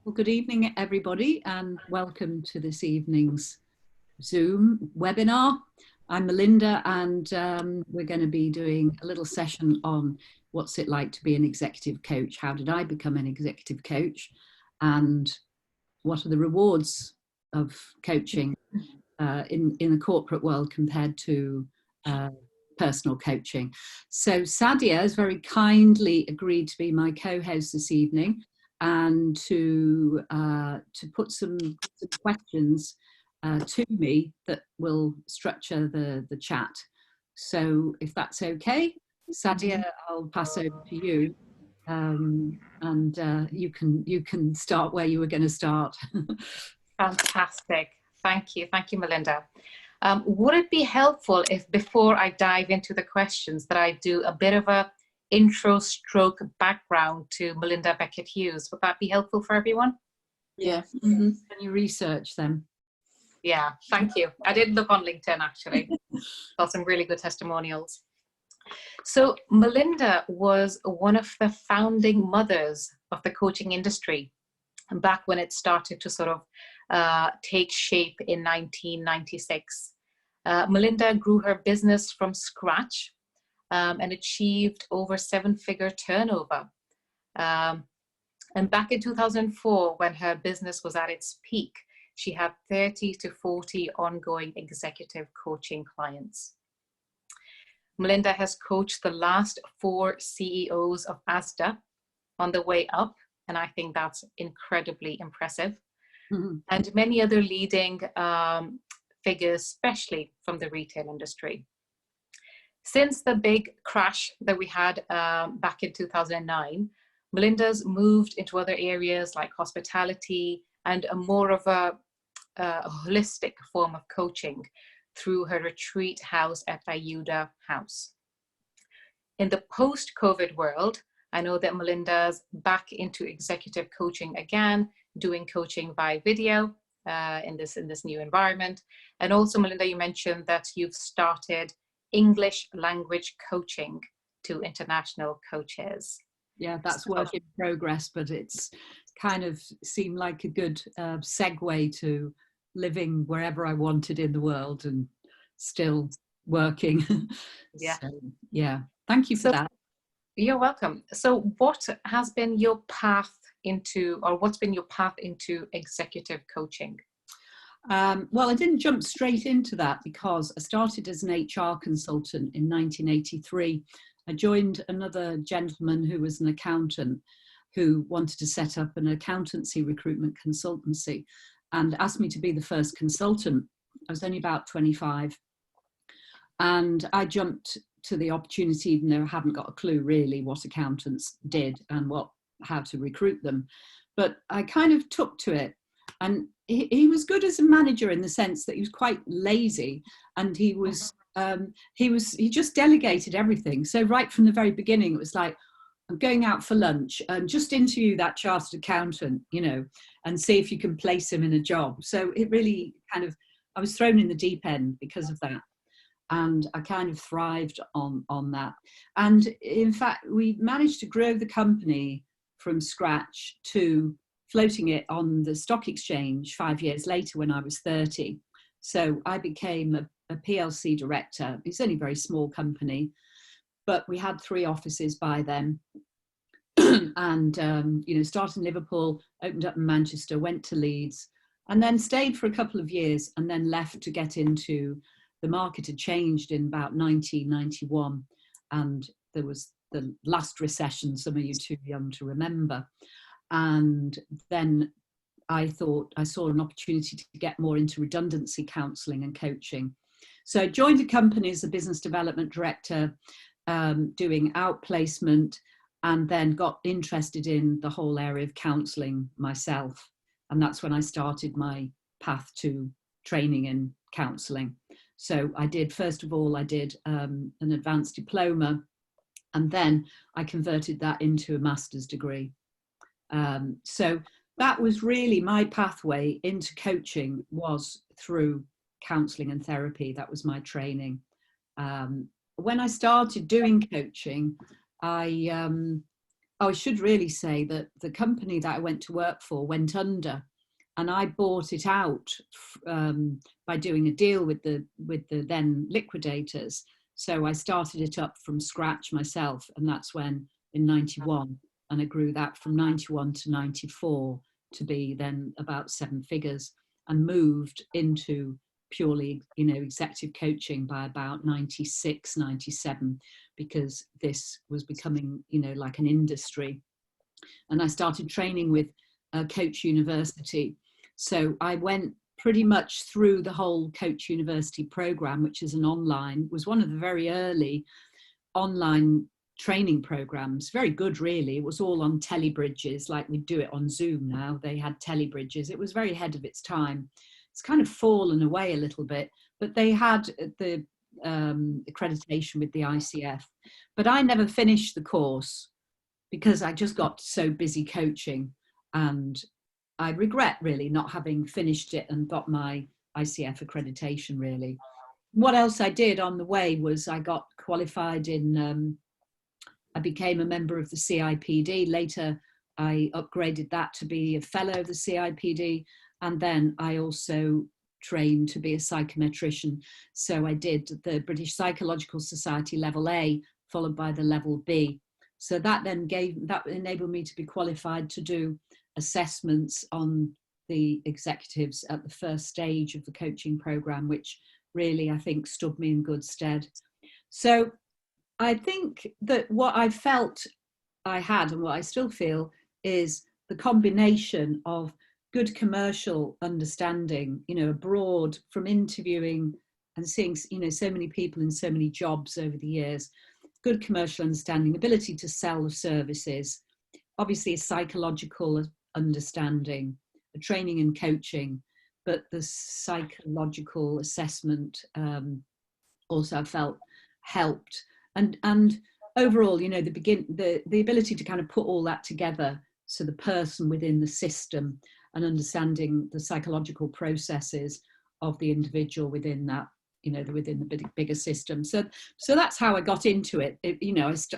Well, good evening, everybody, and welcome to this evening's Zoom webinar. I'm Melinda, and we're going to be doing a little session on what's it like to be an executive coach. How did I become an executive coach? And what are the rewards of coaching in the corporate world compared to personal coaching? So Sadia has very kindly agreed to be my co-host this evening, and to put some questions to me that will structure the chat. So if that's okay, Sadia, I'll pass over to you, and you can start where you were going to start. Fantastic. Thank you, Melinda. Would it be helpful if, before I dive into the questions, that I do a bit of a intro stroke background to Melinda Beckett-Hughes? Would that be helpful for everyone? Yeah. Mm-hmm. Can you research them? Yeah, thank you. I did look on LinkedIn, actually. Got some really good testimonials. So Melinda was one of the founding mothers of the coaching industry back when it started to sort of take shape in 1996. Melinda grew her business from scratch and achieved over 7-figure turnover. And back in 2004, when her business was at its peak, she had 30 to 40 ongoing executive coaching clients. Melinda has coached the last 4 CEOs of Asda on the way up, and I think that's incredibly impressive. Mm-hmm. And many other leading figures, especially from the retail industry. Since the big crash that we had back in 2009, Melinda's moved into other areas like hospitality and a more of a holistic form of coaching through her retreat house at Ayuda House. In the post-COVID world, I know that Melinda's back into executive coaching again, doing coaching by video in this new environment. And also, Melinda, you mentioned that you've started English language coaching to international coaches. Yeah, that's work in progress, but it's kind of seemed like a good segue to living wherever I wanted in the world and still working. Yeah. So, yeah, thank you for that. You're welcome. So what has been your path into, or what's been your path into executive coaching? Well, I didn't jump straight into that because I started as an HR consultant in 1983. I joined another gentleman who was an accountant who wanted to set up an accountancy recruitment consultancy and asked me to be the first consultant. I was only about 25. And I jumped to the opportunity, even though I hadn't got a clue really what accountants did and how to recruit them. But I kind of took to it. And he was good as a manager in the sense that he was quite lazy, and he just delegated everything. So right from the very beginning, it was like, I'm going out for lunch and just interview that chartered accountant, and see if you can place him in a job. So it really I was thrown in the deep end because of that. And I kind of thrived on that. And in fact, we managed to grow the company from scratch to floating it on the stock exchange 5 years later when I was 30. So I became a PLC director. It's only a very small company, but we had 3 offices by then. And, started in Liverpool, opened up in Manchester, went to Leeds, and then stayed for a couple of years and then left to get into, the market had changed in about 1991. And there was the last recession, some of you too young to remember. And then I thought I saw an opportunity to get more into redundancy counselling and coaching. So I joined a company as a business development director, doing outplacement, and then got interested in the whole area of counselling myself. And that's when I started my path to training in counselling. So I did, first of all, an advanced diploma, and then I converted that into a master's degree. So that was really my pathway into coaching, was through counselling and therapy. That was my training. When I started doing coaching, I I should really say that the company that I went to work for went under, and I bought it out by doing a deal with the then liquidators. So I started it up from scratch myself, and that's when in 91, and I grew that from 91 to 94 to be then about 7 figures, and moved into purely, executive coaching by about 96, 97, because this was becoming, like an industry. And I started training with Coach University. So I went pretty much through the whole Coach University program, which is was one of the very early online training programs. Very good, really. It was all on telebridges, like we do it on Zoom now. They had telebridges. It was very ahead of its time. It's kind of fallen away a little bit, but they had the accreditation with the ICF. But I never finished the course because I just got so busy coaching, and I regret really not having finished it and got my ICF accreditation, really. What else I did on the way was I got qualified in, I became a member of the CIPD. Later, I upgraded that to be a fellow of the CIPD. And then I also trained to be a psychometrician. So I did the British Psychological Society level A, followed by the level B. So that then enabled me to be qualified to do assessments on the executives at the first stage of the coaching program, which really, I think, stood me in good stead. So I think that what I felt I had, and what I still feel, is the combination of good commercial understanding, abroad, from interviewing and seeing, so many people in so many jobs over the years, good commercial understanding, ability to sell the services, obviously a psychological understanding, a training and coaching, but the psychological assessment also I felt helped. And overall, the ability to kind of put all that together, so the person within the system and understanding the psychological processes of the individual within that, within the bigger system. So that's how I got into it.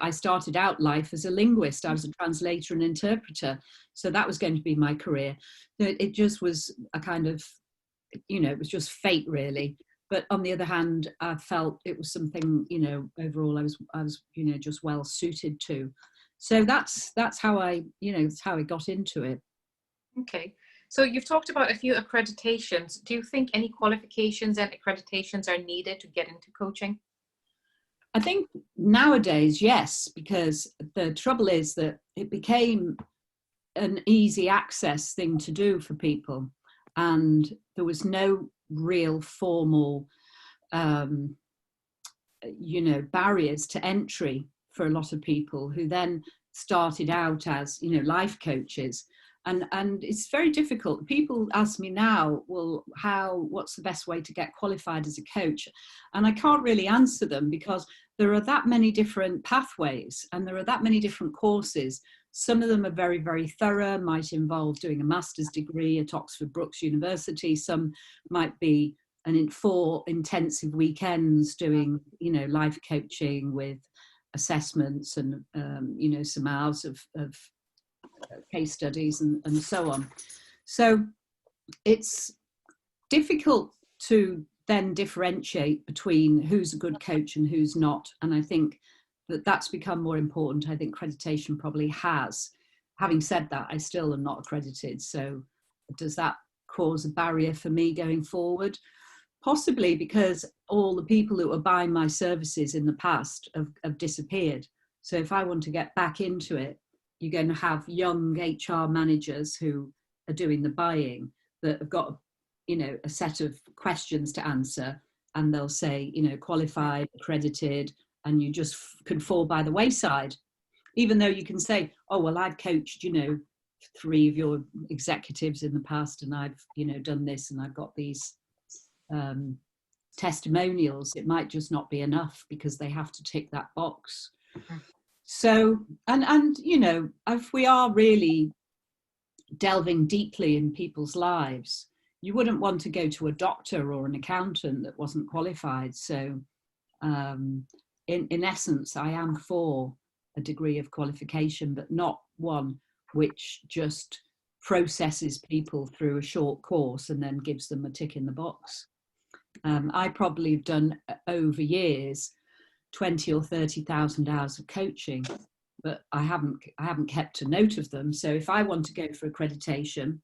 I started out life as a linguist. I was a translator and interpreter. So that was going to be my career. It just was a kind of, it was just fate, really. But on the other hand, I felt it was something, overall I was, just well suited to. So that's how that's how I got into it. Okay. So you've talked about a few accreditations. Do you think any qualifications and accreditations are needed to get into coaching? I think nowadays, yes, because the trouble is that it became an easy access thing to do for people. And there was no real formal, barriers to entry for a lot of people who then started out as, life coaches. And it's very difficult. People ask me now, well, what's the best way to get qualified as a coach? And I can't really answer them because there are that many different pathways and there are that many different courses. Some of them are very, very thorough, might involve doing a master's degree at Oxford Brookes University. Some might be 4 intensive weekends doing, life coaching with assessments and, some hours of case studies and so on. So it's difficult to then differentiate between who's a good coach and who's not. And I think that's become more important. I think accreditation probably has. Having said that, I still am not accredited. So does that cause a barrier for me going forward? Possibly, because all the people that were buying my services in the past have disappeared. So if I want to get back into it, you're going to have young HR managers who are doing the buying that have got, a set of questions to answer, and they'll say, qualified, accredited, and you just can fall by the wayside. Even though you can say, oh, well, I've coached, 3 of your executives in the past, and I've, done this, and I've got these testimonials. It might just not be enough because they have to tick that box. Mm-hmm. So, and if we are really delving deeply in people's lives, you wouldn't want to go to a doctor or an accountant that wasn't qualified. So, in essence, I am for a degree of qualification, but not one which just processes people through a short course and then gives them a tick in the box. I probably have done over years 20 or 30,000 hours of coaching, but I haven't kept a note of them. So if I want to go for accreditation,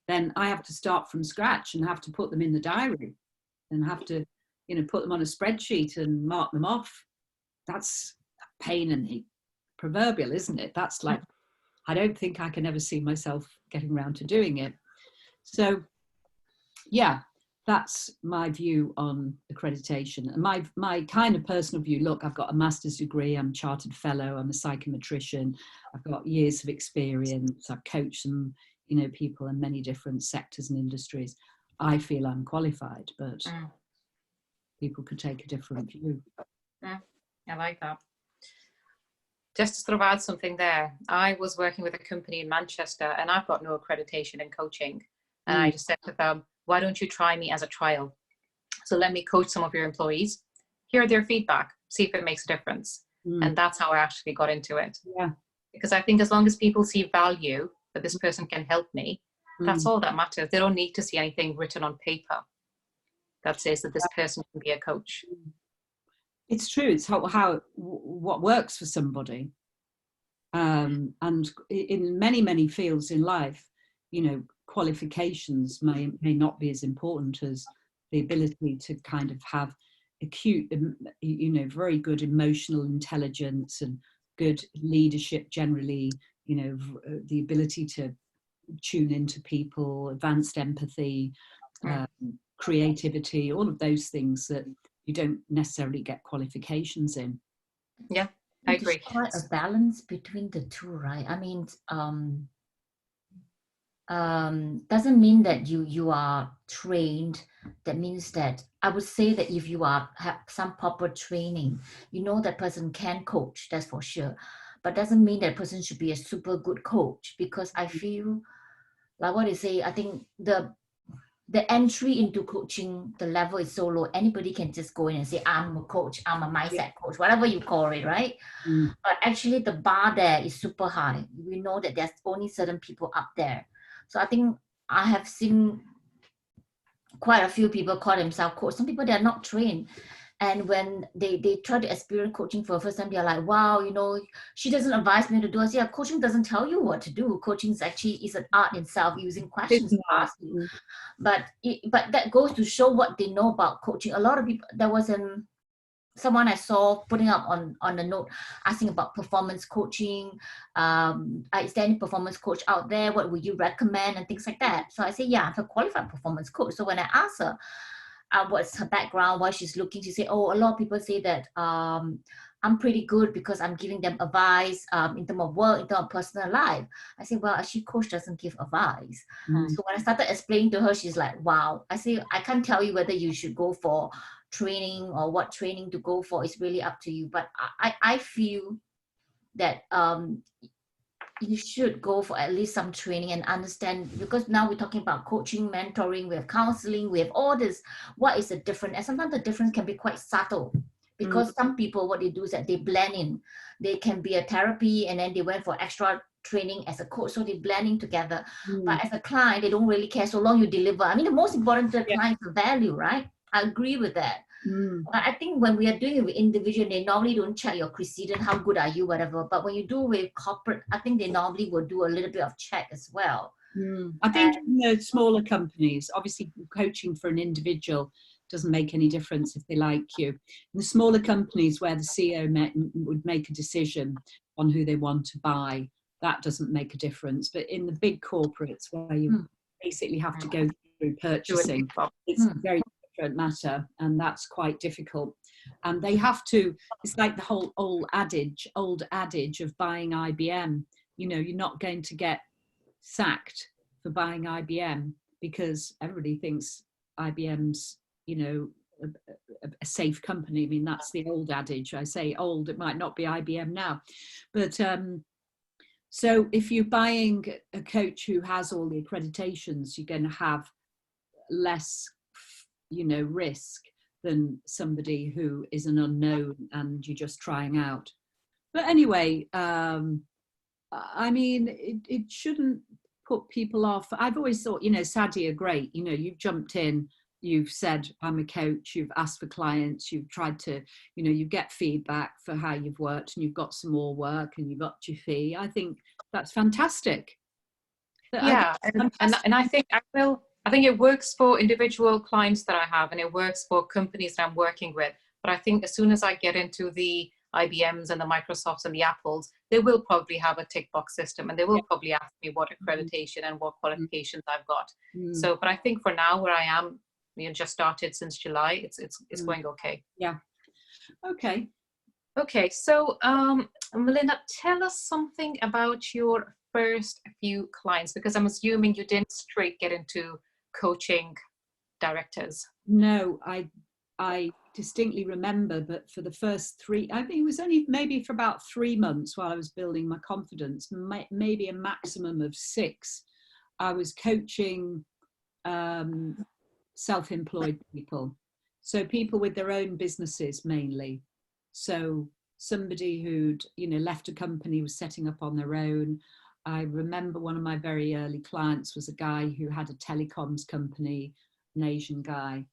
then I have to start from scratch and have to put them in the diary and have to, put them on a spreadsheet and mark them off. That's a pain in the proverbial, isn't it? That's like, I don't think I can ever see myself getting around to doing it. So yeah, that's my view on accreditation. And my kind of personal view, look, I've got a master's degree, I'm a chartered fellow, I'm a psychometrician, I've got years of experience, I've coached some, people in many different sectors and industries. I feel I'm qualified, but people could take a different view. I like that. Just to sort of add something there, I was working with a company in Manchester and I've got no accreditation in coaching. And I just said to them, why don't you try me as a trial? So let me coach some of your employees, hear their feedback, see if it makes a difference. And that's how I actually got into it. Yeah. Because I think as long as people see value that this person can help me, that's all that matters. They don't need to see anything written on paper that says that this person can be a coach. It's true. It's what works for somebody. And in many fields in life, qualifications may not be as important as the ability to kind of have acute, very good emotional intelligence and good leadership generally, the ability to tune into people, advanced empathy, creativity, all of those things that you don't necessarily get qualifications in. Yeah, I agree. There's quite a balance between the two, right? I mean, doesn't mean that you are trained. That means that I would say that if you have some proper training, that person can coach, that's for sure. But doesn't mean that person should be a super good coach, because I feel like what they say, I think the entry into coaching, the level is so low. Anybody can just go in and say, I'm a coach, I'm a mindset coach, whatever you call it, right? But actually the bar there is super high. We know that there's only certain people up there. So I think I have seen quite a few people call themselves coach. Some people, they're not trained. And when they try to experience coaching for the first time, they're like, wow, she doesn't advise me to do it. Yeah, coaching doesn't tell you what to do. Coaching is an art in itself, using questions to ask you. But that goes to show what they know about coaching. A lot of people, there was someone I saw putting up on the note asking about performance coaching. Is there any performance coach out there? What would you recommend? And things like that. So I say, yeah, I'm a qualified performance coach. So when I asked her what's her background, why she's looking, she said, oh, a lot of people say that I'm pretty good because I'm giving them advice in terms of work, in terms of personal life. I said, well, actually, coach doesn't give advice. So when I started explaining to her, she's like, wow. I say, I can't tell you whether you should go for training or what training to go for. It's really up to you. But I feel that you should go for at least some training and understand, because now we're talking about coaching, mentoring, we have counseling, we have all this. What is the difference? And sometimes the difference can be quite subtle, because some people, what they do is that they blend in. They can be a therapy and then they went for extra training as a coach, so they blend in together. But as a client, they don't really care so long you deliver. I mean, the most important to the client is the value, right? I agree with that. But I think when we are doing it with individual, they normally don't check your precedent, how good are you, whatever. But when you do with corporate, I think they normally will do a little bit of check as well. I think in smaller companies, obviously coaching for an individual doesn't make any difference if they like you. In the smaller companies where the CEO would make a decision on who they want to buy, that doesn't make a difference. But in the big corporates where you basically have to go through purchasing, it's a very different matter, and that's quite difficult. And they have to, it's like the whole old adage of buying IBM. You're not going to get sacked for buying IBM because everybody thinks IBM's, a safe company. I mean, that's the old adage. I say old, it might not be IBM now. But so if you're buying a coach who has all the accreditations, you're going to have less, risk than somebody who is an unknown and you're just trying out. But anyway, I mean, it shouldn't put people off. I've always thought, you know, Sadie are great. You know, you've jumped in, you've said, I'm a coach, you've asked for clients, you've tried to, you know, you get feedback for how you've worked, and you've got some more work and you've upped your fee. I think that's fantastic. Yeah, and I think I think it works for individual clients that I have, and it works for companies that I'm working with. But I think as soon as I get into the IBMs and the Microsofts and the Apples, they will probably have a tick box system, and they will probably ask me what accreditation and what qualifications I've got. So, but I think for now, where I am, you know, just started since July, it's going okay. Yeah. Okay. Okay. So, Melinda, tell us something about your first few clients, because I'm assuming you didn't straight get into coaching directors. No, I distinctly remember, but for the first three, I think it was only maybe for about 3 months while I was building my confidence, maybe a maximum of 6, I was coaching self-employed people. So people with their own businesses mainly. So somebody who'd, you know, left a company, was setting up on their own. I remember one of my very early clients was a guy who had a telecoms company, an Asian guy,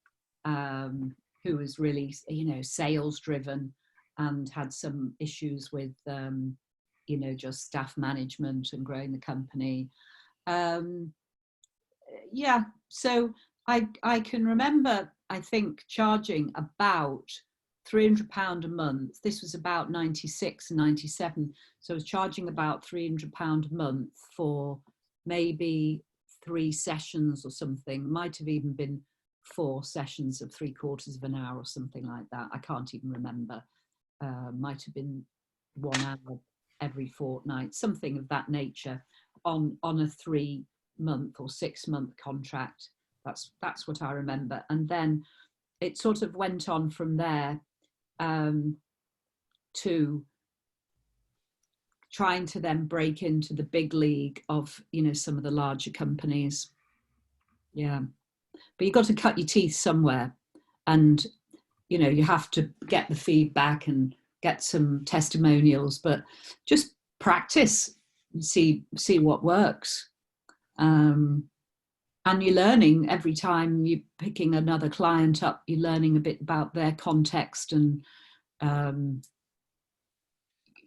who was really, you know, sales driven and had some issues with, you know, just staff management and growing the company. Yeah, so I can remember, I think, charging about £300 a month. This was about 96 and 97. So I was charging about £300 a month for maybe 3 sessions or something. Might have even been 4 sessions of 3/4 of an hour or something like that. I can't even remember. Might have been 1 hour every fortnight, something of that nature, on a 3-month or 6-month contract. That's what I remember. And then it sort of went on from there, to trying to then break into the big league of, you know, some of the larger companies. Yeah, but you've got to cut your teeth somewhere, and, you know, you have to get the feedback and get some testimonials, but just practice and see what works. And you're learning every time you're picking another client up, you're learning a bit about their context. And,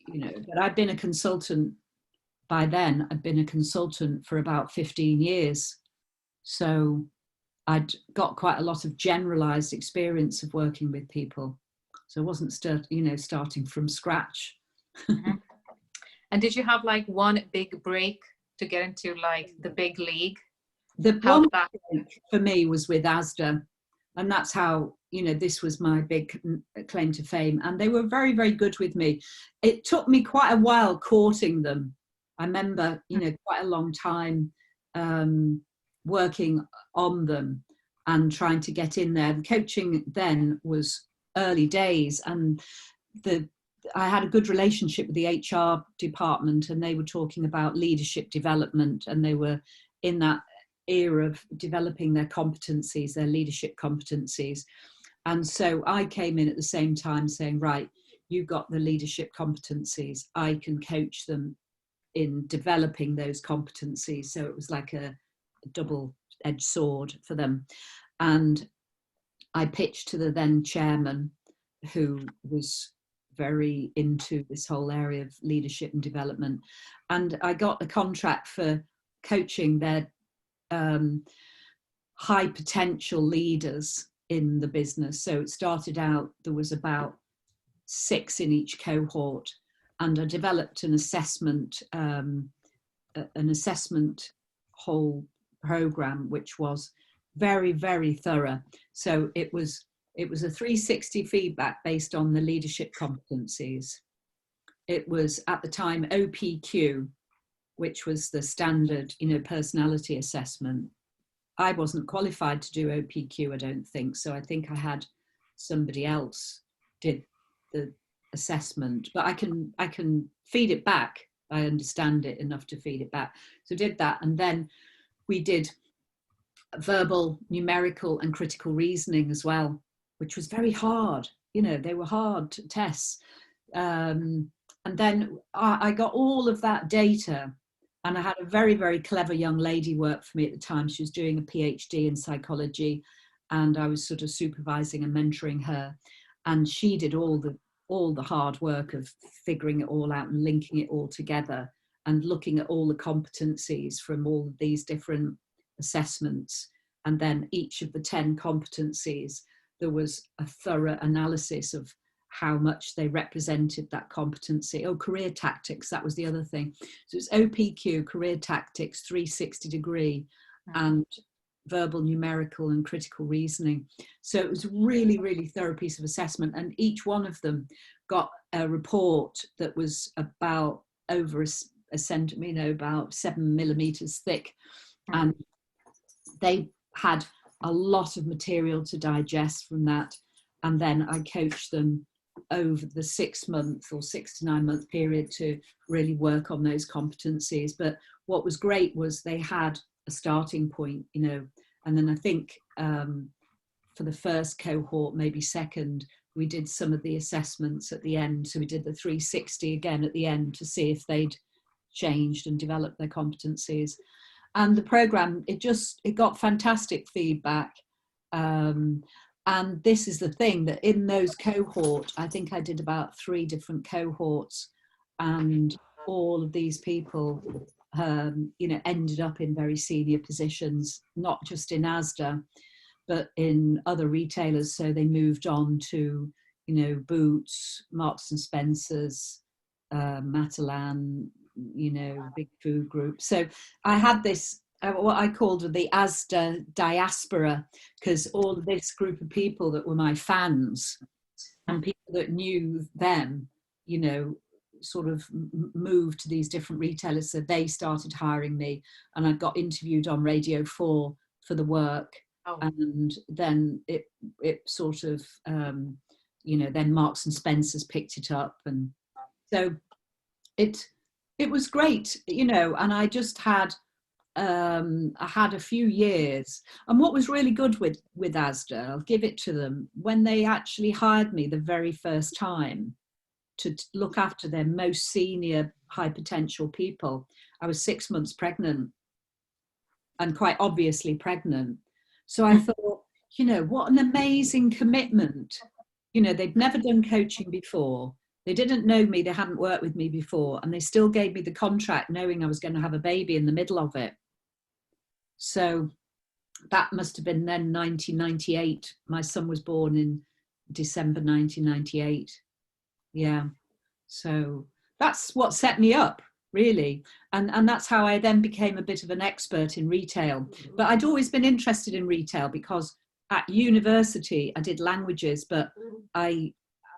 you know, but I've been a consultant by then. I'd been a consultant for about 15 years. So I'd got quite a lot of generalized experience of working with people. So I wasn't starting from scratch. Mm-hmm. And did you have like one big break to get into like the big league? The one for me was with Asda, and that's how, you know, this was my big claim to fame. And they were very, very good with me. It took me quite a while courting them. I remember, you know, quite a long time working on them and trying to get in there. The coaching then was early days, and I had a good relationship with the HR department, and they were talking about leadership development, and they were in that era of developing their competencies, their leadership competencies. And so I came in at the same time saying, right, you've got the leadership competencies, I can coach them in developing those competencies. So it was like a double-edged sword for them. And I pitched to the then chairman, who was very into this whole area of leadership and development. And I got a contract for coaching their high potential leaders in the business. So it started out, there was about 6 in each cohort, and I developed an assessment whole program, which was very, very thorough. So it was a 360 feedback based on the leadership competencies. It was at the time OPQ, which was the standard, you know, personality assessment. I wasn't qualified to do OPQ, I don't think. So I think I had somebody else did the assessment, but I can feed it back. I understand it enough to feed it back. So did that. And then we did verbal, numerical and critical reasoning as well, which was very hard. You know, they were hard tests. And And then I got all of that data, and I had a very, very clever young lady work for me at the time. She was doing a PhD in psychology, and I was sort of supervising and mentoring her. And she did all the hard work of figuring it all out and linking it all together and looking at all the competencies from all of these different assessments. And then each of the 10 competencies, there was a thorough analysis of how much they represented that competency. Oh, career tactics, that was the other thing. So it's OPQ, career tactics, 360 degree, and verbal, numerical, and critical reasoning. So it was really, really thorough piece of assessment, and each one of them got a report that was about over a centimetre, about 7 millimetres thick, and they had a lot of material to digest from that. And then I coached them over the 6 month or 6 to 9 month period to really work on those competencies. But what was great was they had a starting point, you know, and then I think for the first cohort, maybe second, we did some of the assessments at the end. So we did the 360 again at the end to see if they'd changed and developed their competencies. And the program, it got fantastic feedback. And this is the thing, that in those cohorts, I think I did about 3 different cohorts, and all of these people, you know, ended up in very senior positions, not just in Asda, but in other retailers. So they moved on to, you know, Boots, Marks and Spencer's, Matalan, you know, big food group. So I had this, what I called the Asda diaspora, because all of this group of people that were my fans and people that knew them, you know, sort of moved to these different retailers. So they started hiring me, and I got interviewed on Radio 4 for the work. And then it sort of, you know, then Marks and Spencer's picked it up. And so it was great, you know, and I just had, I had a few years. And what was really good with Asda, I'll give it to them, when they actually hired me the very first time to look after their most senior high potential people, I was 6 months pregnant, and quite obviously pregnant. So I thought, you know, what an amazing commitment. You know, they'd never done coaching before. They didn't know me, they hadn't worked with me before, and they still gave me the contract knowing I was going to have a baby in the middle of it. So that must have been then 1998. My son was born in December 1998. Yeah. So that's what set me up, really. And that's how I then became a bit of an expert in retail. But I'd always been interested in retail because at university I did languages, but I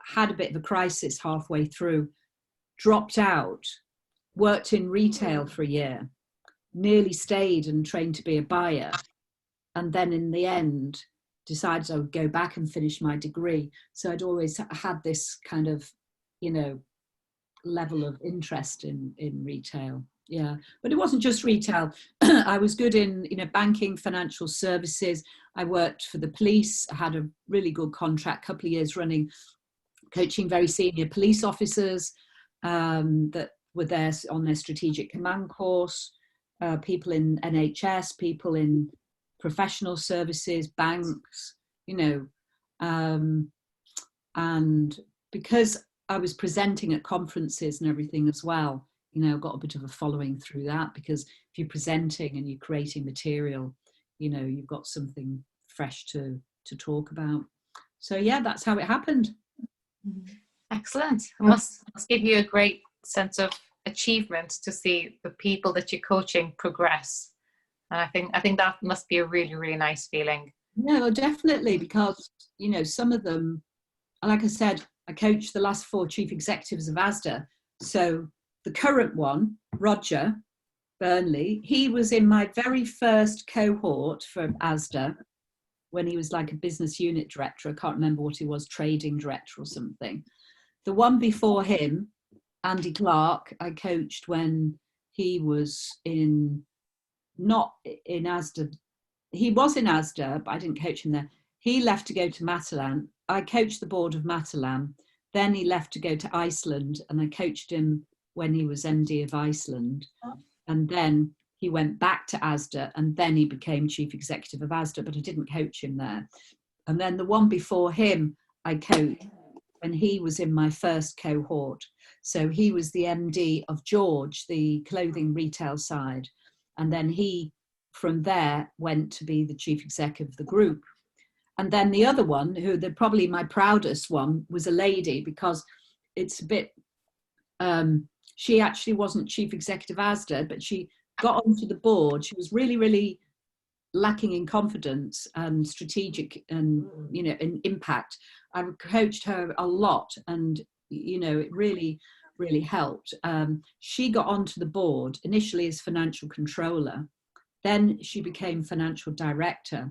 had a bit of a crisis halfway through, dropped out, worked in retail for a year, nearly stayed and trained to be a buyer, and then in the end decided I would go back and finish my degree. So I'd always had this kind of, you know, level of interest in retail. Yeah, but it wasn't just retail. I was good in, you know, banking, financial services. I worked for the police. I had a really good contract, couple of years running, coaching very senior police officers that were there on their strategic command course, people in NHS, people in professional services, banks, you know, and because I was presenting at conferences and everything as well, you know, got a bit of a following through that, because if you're presenting and you're creating material, you know, you've got something fresh to talk about. So yeah, that's how it happened. Excellent. It must give you a great sense of achievement to see the people that you're coaching progress. And I think that must be a really, really nice feeling. No, definitely, because, you know, some of them, like I said, I coached the last 4 chief executives of Asda. So the current one, Roger Burnley, he was in my very first cohort for Asda when he was like a business unit director. I can't remember what he was, trading director or something. The one before him, Andy Clark, I coached when he was not in Asda. He was in Asda, but I didn't coach him there. He left to go to Matalan. I coached the board of Matalan. Then he left to go to Iceland, and I coached him when he was MD of Iceland. And then he went back to Asda, and then he became chief executive of Asda, but I didn't coach him there. And then the one before him, I coached when he was in my first cohort. So he was the MD of George, the clothing retail side. And then he, from there, went to be the chief exec of the group. And then the other one, probably my proudest one, was a lady, because it's a bit, she actually wasn't chief executive Asda, but she got onto the board. She was really, really lacking in confidence and strategic and, you know, in impact. I coached her a lot, and, you know, it really, really helped. She got onto the board initially as financial controller. Then she became financial director,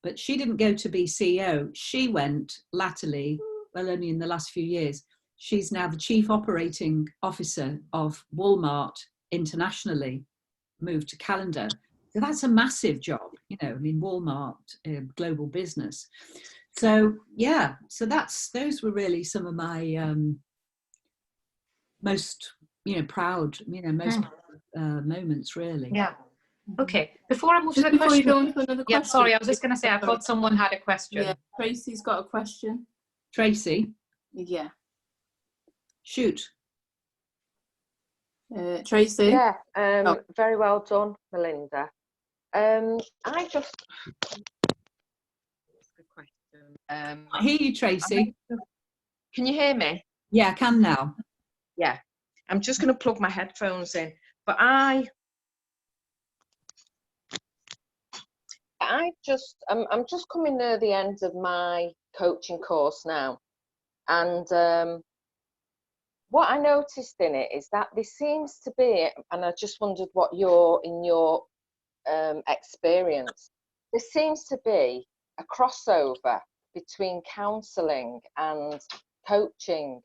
but she didn't go to be CEO. She went latterly, well, only in the last few years. She's now the chief operating officer of Walmart internationally, moved to Calendar. So that's a massive job, you know, I mean, Walmart, global business. So yeah, so those were really some of my most, you know, proud, you know, most moments, really. Yeah. Okay, before I move to the Before you question, go on to another question. yeah, sorry, I was just going to say, I thought someone had a question. Yeah, Tracy's got a question. Tracy, Yeah. shoot. Tracy? Yeah, very well done, Melinda. I just good question. I hear you, Tracy. Can you hear me? Yeah, I can now. Yeah, I'm just going to plug my headphones in. But I'm just coming near the end of my coaching course now, and what I noticed in it is that there seems to be, and I just wondered what in your experience, there seems to be a crossover between counselling and coaching.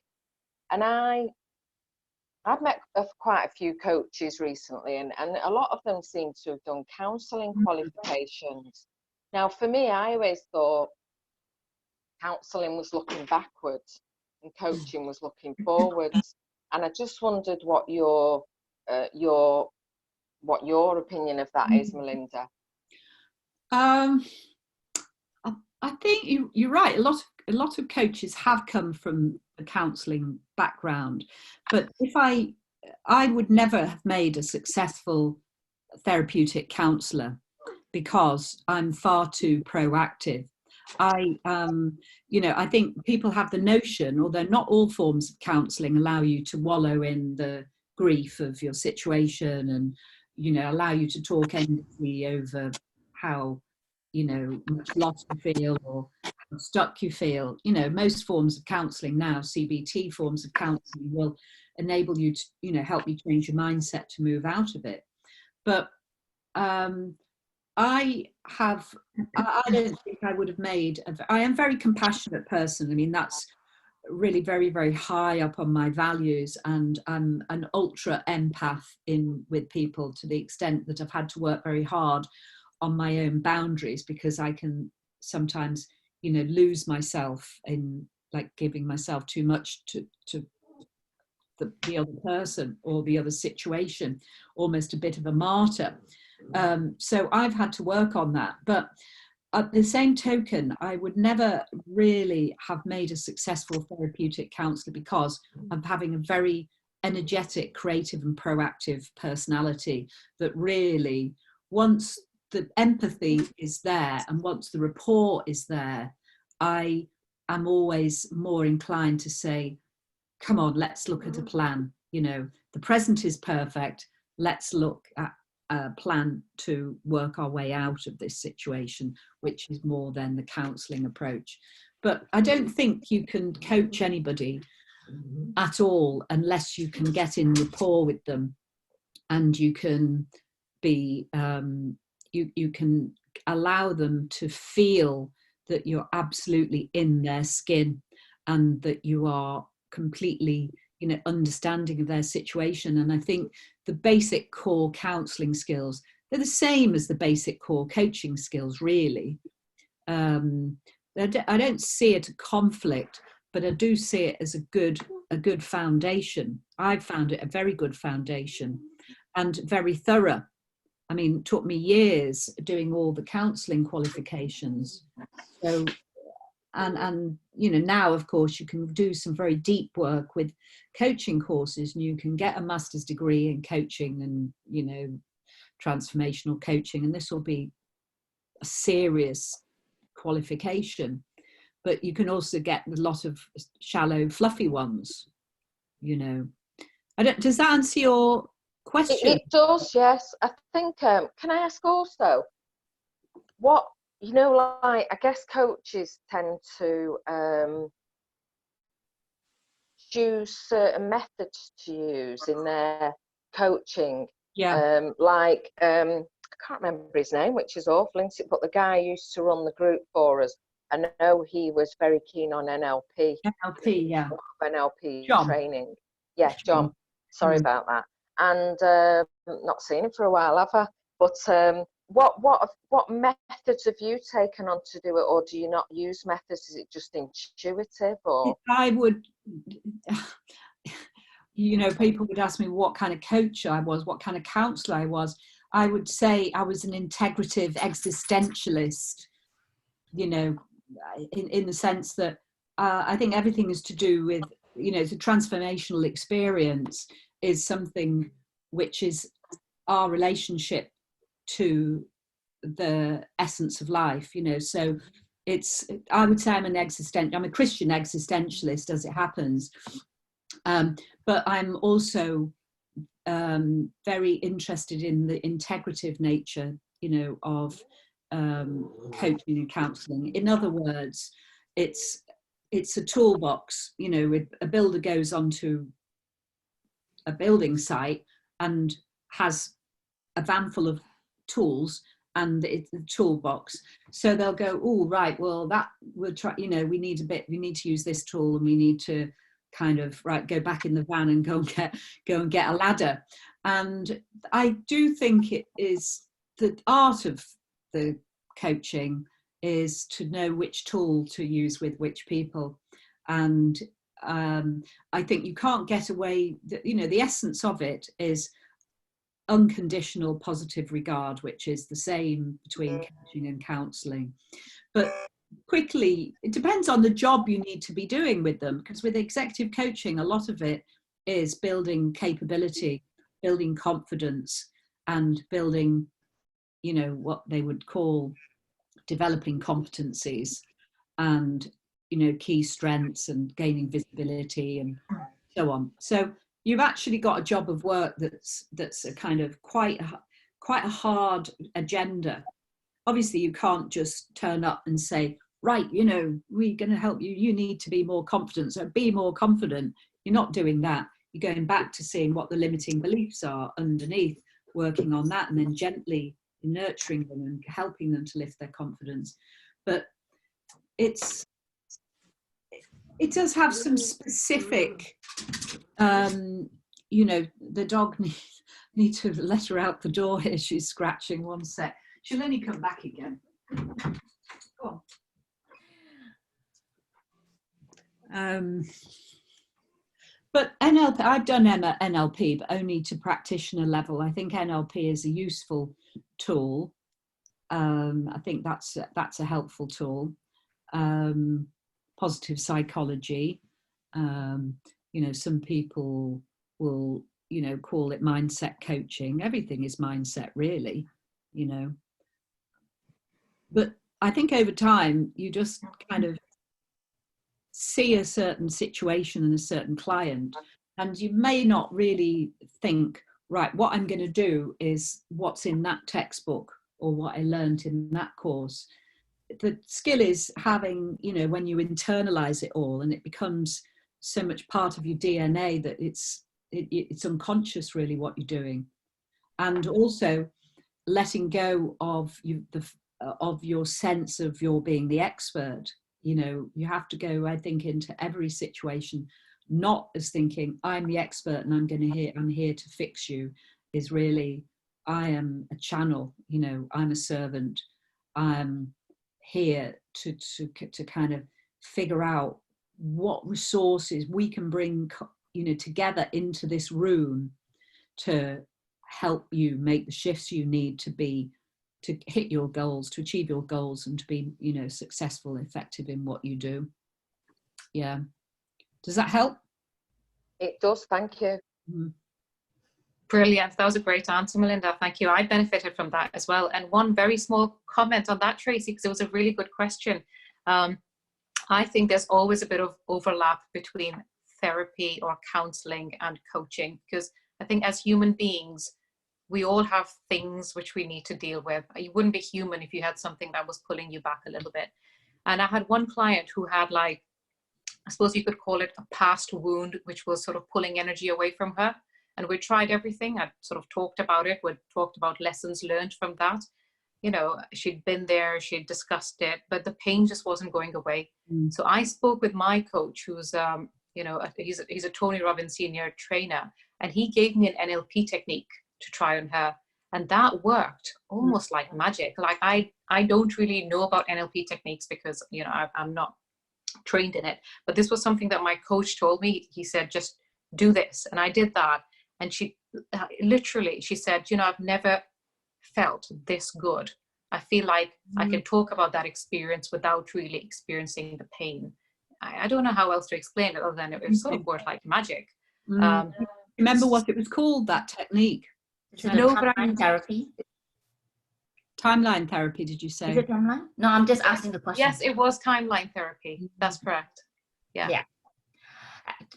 And I've met quite a few coaches recently, and a lot of them seem to have done counselling qualifications. Now, for me, I always thought counselling was looking backwards and coaching was looking forwards. And I just wondered what your opinion of that is, Melinda. I think you're right. A lot of coaches have come from a counselling background, but if I would never have made a successful therapeutic counsellor, because I'm far too proactive. You know, I think people have the notion, although not all forms of counselling allow you to wallow in the grief of your situation and, you know, allow you to talk endlessly over how, you know, much loss you feel or how stuck you feel. You know, most forms of counselling now, CBT forms of counselling, will enable you to, you know, help you change your mindset to move out of it. But I don't think I would have made, I am a very compassionate person. I mean, that's really very, very high up on my values, and I'm an ultra empath with people, to the extent that I've had to work very hard on my own boundaries, because I can sometimes, you know, lose myself in, like, giving myself too much to the other person or the other situation, almost a bit of a martyr. So I've had to work on that. But at the same token, I would never really have made a successful therapeutic counsellor, because I'm having a very energetic, creative and proactive personality that really, once the empathy is there and once the rapport is there, I am always more inclined to say, come on, let's look at a plan. You know, the present is perfect. Let's look at a plan to work our way out of this situation, which is more than the counselling approach. But I don't think you can coach anybody at all unless you can get in rapport with them, and you can be, you can allow them to feel that you're absolutely in their skin and that you are completely, you know, understanding of their situation. And I think the basic core counselling skills, they're the same as the basic core coaching skills, really. I don't see it a conflict, but I do see it as a good foundation. I've found it a very good foundation and very thorough. I mean, it took me years doing all the counselling qualifications. So, and you know, now of course you can do some very deep work with coaching courses, and you can get a master's degree in coaching and, you know, transformational coaching, and this will be a serious qualification. But you can also get a lot of shallow, fluffy ones, you know. Does that answer your question? It does, yes. I think, can I ask also, what, you know, like, I guess coaches tend to choose certain methods to use in their coaching. Yeah. I can't remember his name, which is awful, isn't it? But the guy who used to run the group for us, I know he was very keen on NLP. NLP, yeah. NLP John. training. Yeah, John. Sorry about that. And not seen him for a while, have I? But what methods have you taken on to do it, or do you not use methods? Is it just intuitive, or? I would, you know, people would ask me what kind of coach I was, what kind of counsellor I was. I would say I was an integrative existentialist, you know, in the sense that I think everything is to do with, you know, the transformational experience is something which is our relationship to the essence of life, you know. So I would say I'm a Christian existentialist, as it happens, but I'm also very interested in the integrative nature, you know, of coaching and counselling. In other words, it's a toolbox. You know, a builder goes onto a building site and has a van full of tools, and it's the toolbox. So they'll go, oh, right, well, that we'll try, you know, we need to use this tool, and we need to kind of, right, go back in the van and go and get a ladder. And I do think it is the art of the coaching is to know which tool to use with which people. And I think you can't get away, you know, the essence of it is unconditional positive regard, which is the same between coaching and counselling. But quickly, it depends on the job you need to be doing with them, because with executive coaching, a lot of it is building capability, building confidence, and building, you know, what they would call developing competencies and, you know, key strengths and gaining visibility and so on. So you've actually got a job of work that's a kind of quite a hard agenda. Obviously, you can't just turn up and say, right, you know, we're going to help you. You need to be more confident. So be more confident. You're not doing that. You're going back to seeing what the limiting beliefs are underneath, working on that, and then gently nurturing them and helping them to lift their confidence. But it does have some specific, you know, the dog need to let her out the door here. She's scratching. One sec. She'll only come back again. Go on. But NLP, I've done NLP, but only to practitioner level. I think NLP is a useful tool. I think that's a helpful tool. Positive psychology. You know, some people will, you know, call it mindset coaching. Everything is mindset, really, you know. But I think over time, you just kind of see a certain situation and a certain client, and you may not really think, right, what I'm going to do is what's in that textbook or what I learned in that course. The skill is having, you know, when you internalize it all and it becomes so much part of your DNA that it's unconscious really what you're doing. And also letting go of your sense of your being the expert. You know, you have to go, I think, into every situation, not as thinking I'm the expert and I'm here to fix you. Is really, I am a channel, you know, I'm a servant. I'm here to kind of figure out what resources we can bring, together into this room to help you make the shifts you need to hit your goals, to achieve your goals, and to be, successful, effective in what you do. Yeah. Does that help? It does, thank you. Mm. Brilliant. That was a great answer, Melinda. Thank you. I benefited from that as well. And one very small comment on that, Tracy, because it was a really good question. I think there's always a bit of overlap between therapy or counseling and coaching, because I think as human beings, we all have things which we need to deal with. You wouldn't be human if you had something that was pulling you back a little bit. And I had one client who had, like, I suppose you could call it a past wound, which was sort of pulling energy away from her. And we tried everything. I sort of talked about it. We talked about lessons learned from that. She'd been there, she'd discussed it, but the pain just wasn't going away. Mm. So I spoke with my coach, who's, he's a Tony Robbins senior trainer, and he gave me an NLP technique to try on her. And that worked almost like magic. Like I don't really know about NLP techniques because, I'm not trained in it, but this was something that my coach told me. He said, just do this. And I did that. And she literally, she said, I've never felt this good. I feel like I can talk about that experience without really experiencing the pain. I don't know how else to explain it other than it sort of worked like magic. Remember what it was called, that technique? Is it No, a but timeline therapy? Timeline therapy, did you say? Is it timeline? No, I'm just asking the question. Yes, it was timeline therapy. That's correct. Yeah.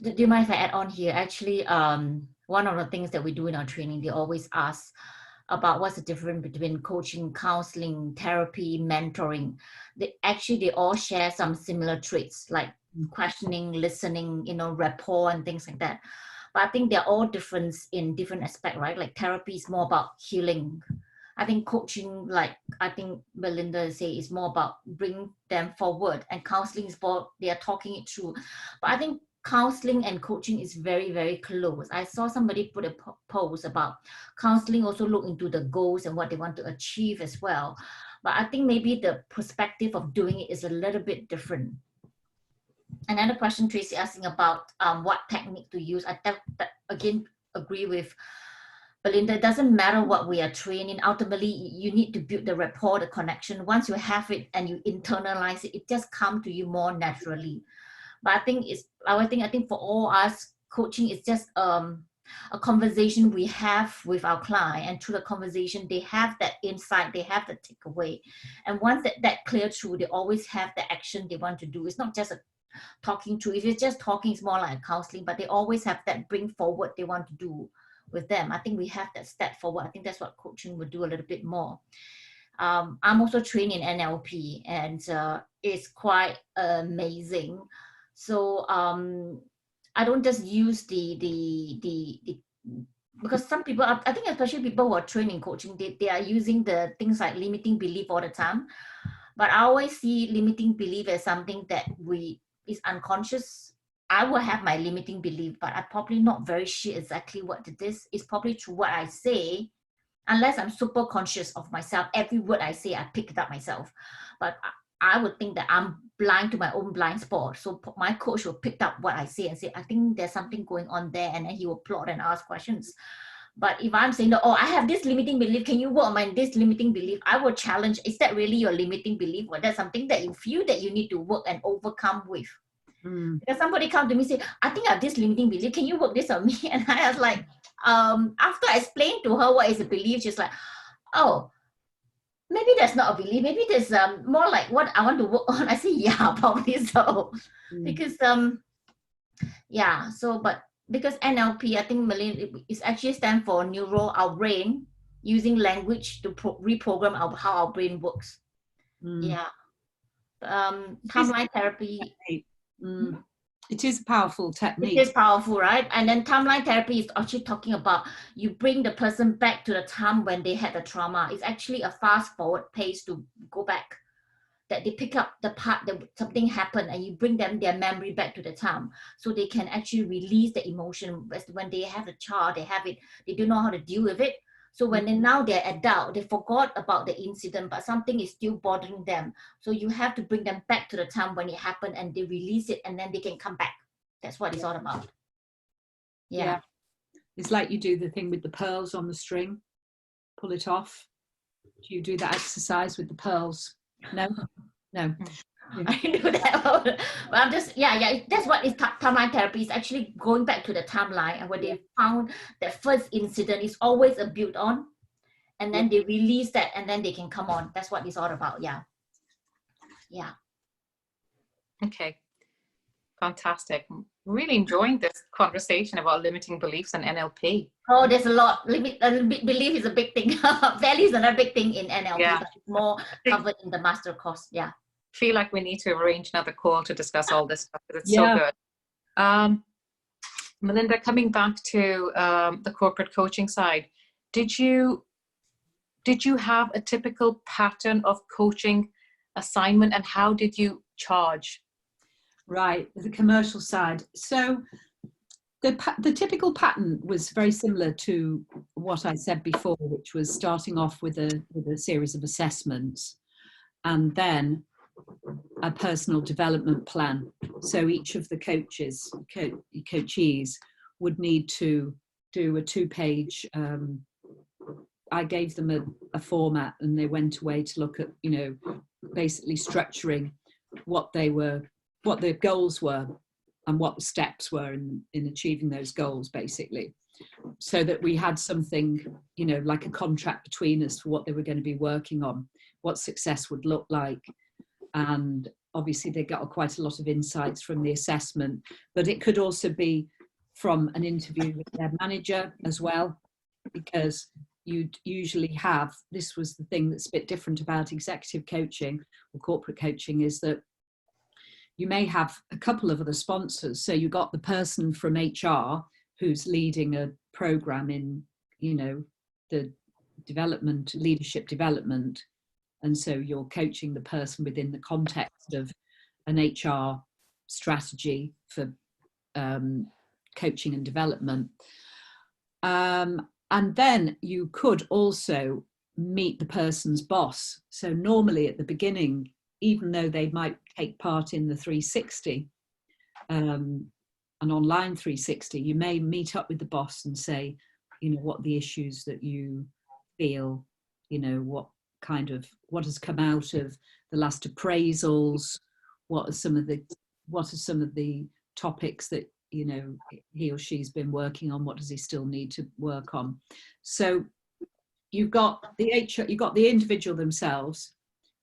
Do you mind if I add on here? Actually, one of the things that we do in our training, they always ask about what's the difference between coaching, counseling, therapy, mentoring. They all share some similar traits like questioning, listening, rapport and things like that. But I think they're all different in different aspects, right? Like therapy is more about healing. I think coaching, like I think Melinda say, is more about bring them forward, and counseling is more, they are talking it through. But I think counseling and coaching is very, very close. I saw somebody put a post about counseling also look into the goals and what they want to achieve as well. But I think maybe the perspective of doing it is a little bit different. Another question Tracy asking about what technique to use. I again agree with Belinda. It doesn't matter what we are training. Ultimately, you need to build the rapport, the connection. Once you have it and you internalize it, it just comes to you more naturally. But I think for all us, coaching is just a conversation we have with our client, and through the conversation, they have that insight, they have the takeaway. And once that clear through, they always have the action they want to do. It's not just a talking through. If it's just talking, it's more like counseling, but they always have that bring forward they want to do with them. I think we have that step forward. I think that's what coaching would do a little bit more. I'm also trained in NLP, and it's quite amazing. So I don't just use because some people, I think especially people who are trained in coaching, they are using the things like limiting belief all the time. But I always see limiting belief as something that is unconscious. I will have my limiting belief, but I'm probably not very sure exactly what it is. It's probably through what I say, unless I'm super conscious of myself. Every word I say, I pick it up myself. But I would think that I'm blind to my own blind spot. So my coach will pick up what I say and say, I think there's something going on there. And then he will plot and ask questions. But if I'm saying, I have this limiting belief, can you work on this limiting belief? I will challenge, is that really your limiting belief? Or that's something that you feel that you need to work and overcome with? Because somebody come to me and say, I think I have this limiting belief, can you work this on me? And I was like, after I explained to her what is a belief, she's like, oh, maybe that's not a belief. Maybe there's more like what I want to work on. I say, yeah, probably so. Because, but because NLP, I think Melinda, it actually stands for our brain using language to reprogram how our brain works. Yeah. Timeline therapy. It is a powerful technique. It is powerful, right? And then timeline therapy is actually talking about you bring the person back to the time when they had the trauma. It's actually a fast forward pace to go back. That they pick up the part that something happened and you bring them their memory back to the time so they can actually release the emotion. When they have a child, they have it, they don't know how to deal with it. So when now they're adult, they forgot about the incident, but something is still bothering them. So you have to bring them back to the time when it happened, and they release it, and then they can come back. That's what it's all about. Yeah. It's like you do the thing with the pearls on the string, pull it off. Do you do that exercise with the pearls? No? No. I do that. But I'm just, that's what is timeline therapy is, actually going back to the timeline, and when they found that first incident is always a build on, and then they release that, and then they can come on. That's what it's all about. Yeah. Okay. Fantastic. Really enjoying this conversation about limiting beliefs and NLP. Oh, there's a lot. Belief is a big thing. Value is another big thing in NLP, but it's more covered in the master course. Yeah. Feel like we need to arrange another call to discuss all this stuff, because it's so good. Melinda, coming back to the corporate coaching side, did you have a typical pattern of coaching assignment, and how did you charge? Right, the commercial side. So the typical pattern was very similar to what I said before, which was starting off with a series of assessments, and then a personal development plan. So each of the coachees would need to do a 2-page, I gave them a format, and they went away to look at, basically structuring what their goals were and what the steps were in achieving those goals, basically, so that we had something, like a contract between us for what they were going to be working on, what success would look like. And obviously they got quite a lot of insights from the assessment, but it could also be from an interview with their manager as well, because you'd usually have, this was the thing that's a bit different about executive coaching or corporate coaching, is that you may have a couple of other sponsors. So you got the person from HR who's leading a program in, the leadership development. And so you're coaching the person within the context of an HR strategy for coaching and development. And then you could also meet the person's boss. So normally at the beginning, even though they might take part in the 360, an online 360, you may meet up with the boss and say, what are the issues that you feel, what has come out of the last appraisals, what are some of the topics that he or she's been working on, what does he still need to work on. So you've got the individual themselves,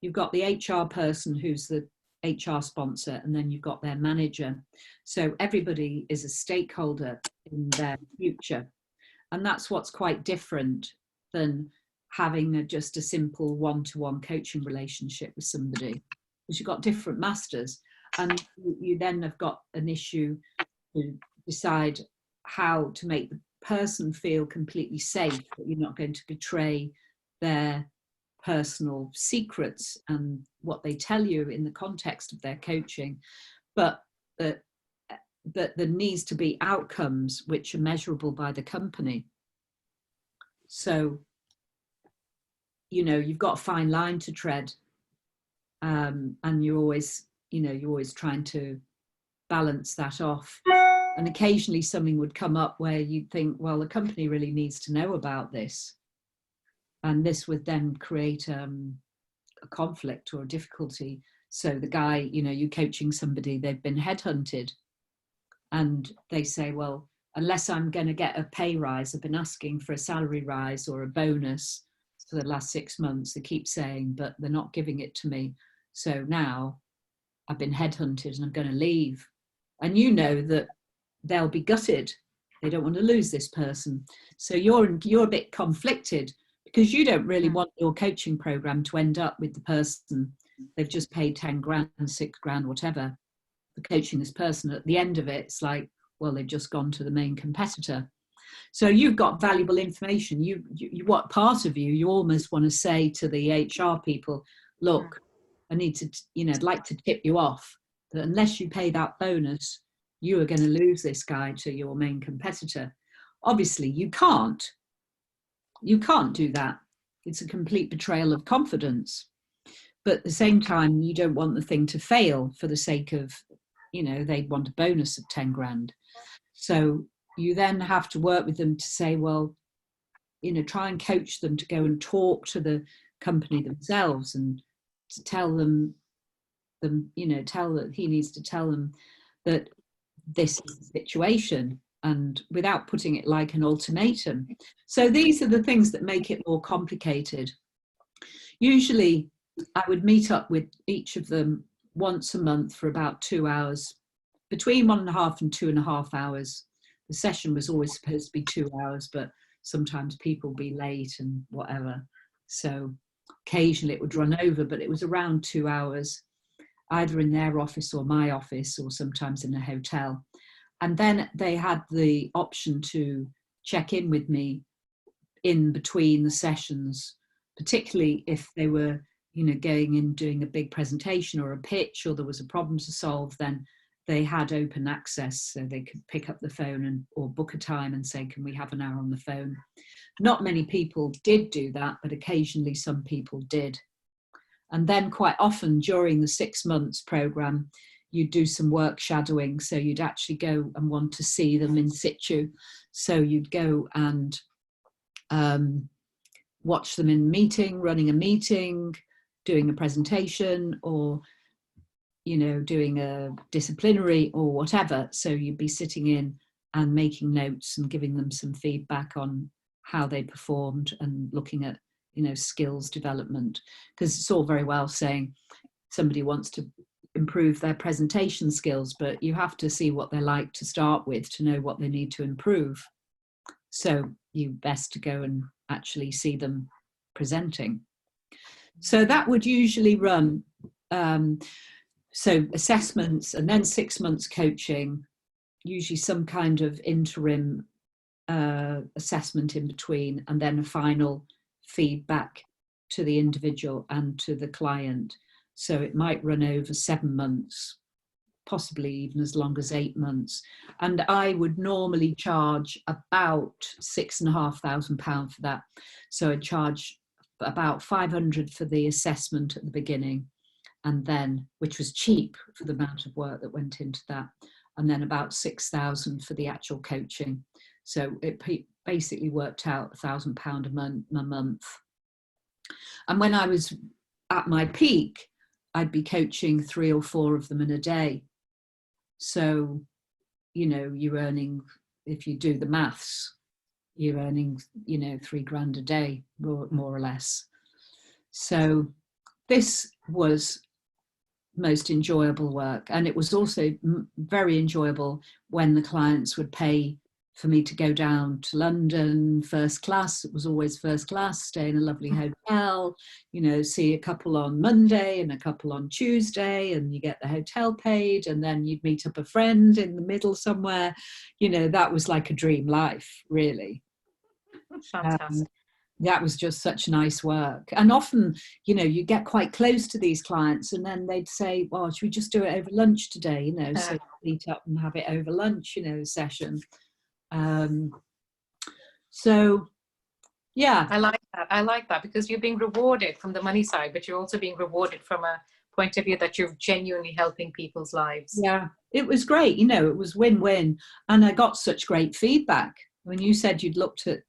you've got the HR person who's the HR sponsor, and then you've got their manager. So everybody is a stakeholder in their future, and that's what's quite different than having just a simple one-to-one coaching relationship with somebody, because you've got different masters, and you then have got an issue to decide how to make the person feel completely safe, that you're not going to betray their personal secrets and what they tell you in the context of their coaching, but that there needs to be outcomes which are measurable by the company. So you've got a fine line to tread, and you're always trying to balance that off. And occasionally something would come up where you'd think, well, the company really needs to know about this, and this would then create a conflict or a difficulty. So the guy, you're coaching somebody, they've been headhunted, and they say, well, unless I'm going to get a pay rise, I've been asking for a salary rise or a bonus for the last 6 months, they keep saying, but they're not giving it to me. So now I've been headhunted and I'm going to leave. And that they'll be gutted. They don't want to lose this person. So you're a bit conflicted, because you don't really want your coaching program to end up with the person, they've just paid 10 grand, 6 grand, whatever, for coaching this person. At the end of it, it's like, well, they've just gone to the main competitor. So you've got valuable information. You what part of you almost want to say to the HR people, look, I need to, I'd like to tip you off that unless you pay that bonus, you are going to lose this guy to your main competitor. Obviously you can't, You can't do that. It's a complete betrayal of confidence. But at the same time, you don't want the thing to fail for the sake of, you know, they'd want a bonus of 10 grand. So you then have to work with them to say, well, you know, try and coach them to go and talk to the company themselves and to tell them, you know, he needs to tell them that this is the situation, and without putting it like an ultimatum. So these are the things that make it more complicated. Usually I would meet up with each of them once a month for about 2 hours, between 1.5 and 2.5 hours. The session was always supposed to be 2 hours, but sometimes people be late and whatever. So occasionally it would run over, but it was around 2 hours, either in their office or my office, or sometimes in a hotel. And then they had the option to check in with me in between the sessions, particularly if they were, you know, going in doing a big presentation or a pitch, or there was a problem to solve. Then they had open access, so they could pick up the phone or book a time and say, can we have an hour on the phone? Not many people did do that, but occasionally some people did. And then quite often during the 6 months program, you'd do some work shadowing. So you'd actually go and want to see them in situ. So you'd go and watch them in a meeting, running a meeting, doing a presentation, or, you know, doing a disciplinary or whatever. So you'd be sitting in and making notes and giving them some feedback on how they performed and looking at, you know, skills development. Because it's all very well saying somebody wants to improve their presentation skills, but you have to see what they're like to start with to know what they need to improve. So you best to go and actually see them presenting. So that would usually run, so assessments and then 6 months coaching, usually some kind of interim assessment in between, and then a final feedback to the individual and to the client. So it might run over 7 months, possibly even as long as 8 months. And I would normally charge about £6,500 for that. So I'd charge about 500 for the assessment at the beginning, and then, which was cheap for the amount of work that went into that, and then about 6,000 for the actual coaching. So it basically worked out £1,000 a month. And when I was at my peak, I'd be coaching 3 or 4 of them in a day. So, you know, you're earning, if you do the maths, you're earning, you know, 3 grand a day, more or less. So this was most enjoyable work. And it was also very enjoyable when the clients would pay for me to go down to London first class. It was always first class, stay in a lovely hotel, you know, see a couple on Monday and a couple on Tuesday, and you get the hotel paid, and then you'd meet up a friend in the middle somewhere. You know, that was like a dream life, really. Fantastic. That was just such nice work. And often, you know, you get quite close to these clients and then they'd say, well, should we just do it over lunch today? You know, so meet up and have it over lunch, you know, session. So yeah, I like that because you're being rewarded from the money side, but you're also being rewarded from a point of view that you're genuinely helping people's lives. Yeah, it was great. You know, it was win-win, and I got such great feedback. When you said you'd looked at,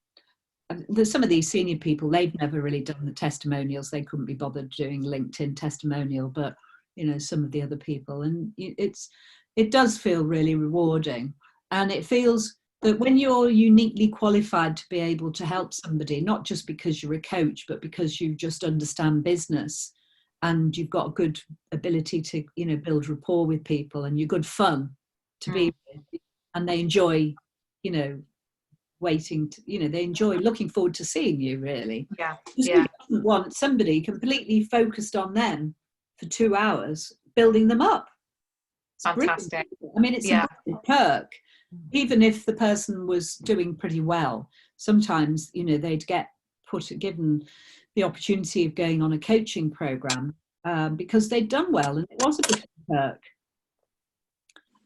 there's some of these senior people, they've never really done the testimonials. They couldn't be bothered doing LinkedIn testimonial, but you know, some of the other people, and it does feel really rewarding, and it feels that when you're uniquely qualified to be able to help somebody, not just because you're a coach, but because you just understand business and you've got a good ability to, you know, build rapport with people, and you're good fun to be with, and they enjoy, you know, waiting to, you know, they enjoy looking forward to seeing you, really. Yeah. Who doesn't want somebody completely focused on them for 2 hours, building them up? It's fantastic. brilliant. I mean, it's a perk. Even if the person was doing pretty well, sometimes, you know, they'd get given the opportunity of going on a coaching program because they'd done well, and it was a bit of a perk.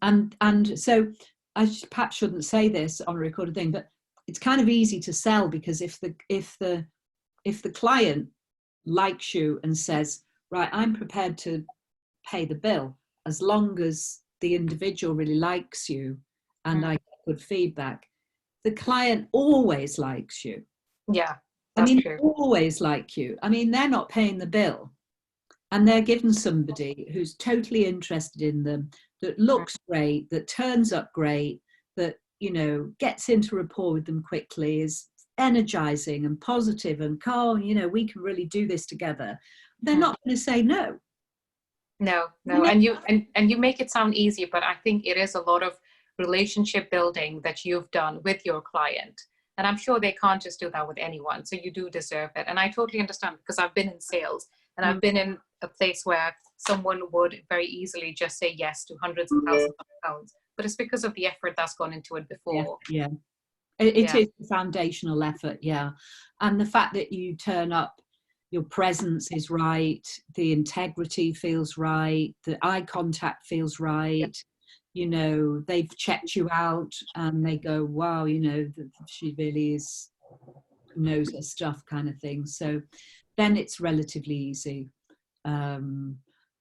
And so I perhaps shouldn't say this on a recorded thing, but it's kind of easy to sell, because if the client likes you and says, right, I'm prepared to pay the bill as long as the individual really likes you and I get good feedback, the client always likes you. Yeah, that's true. Always like you. I mean, they're not paying the bill and they're given somebody who's totally interested in them, that looks great, that turns up great, that, you know, gets into rapport with them quickly, is energizing and positive and calm, you know, we can really do this together. They're not going to say no. No. And you make it sound easy, but I think it is a lot of relationship building that you've done with your client. And I'm sure they can't just do that with anyone. So you do deserve it. And I totally understand, because I've been in sales and I've been in a place where someone would very easily just say yes to hundreds of thousands of pounds. But it's because of the effort that's gone into it before. Yeah. It is a foundational effort, yeah. And the fact that you turn up, your presence is right, the integrity feels right, the eye contact feels right, you know, they've checked you out and they go, wow, you know, she really knows her stuff, kind of thing. So then it's relatively easy.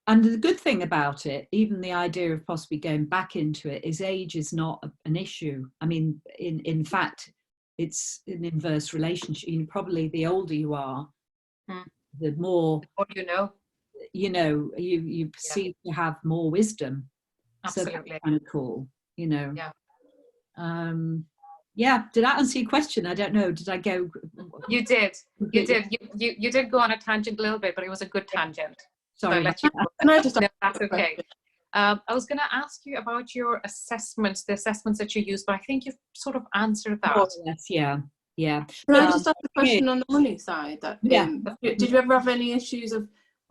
And the good thing about it, even the idea of possibly going back into it, is age is not an issue. I mean, in fact, it's an inverse relationship. Probably the older you are, the more you perceive to have more wisdom. Absolutely. So that's kind of cool, you know. Yeah. Did that answer your question? I don't know. Did I go? You did. You did go on a tangent a little bit, but it was a good tangent. Sorry. That's okay. I was going to ask you about your assessments, the assessments that you use, but I think you've sort of answered that. Oh, yes, yeah. Can I just ask a question on the money side? Did you ever have any issues of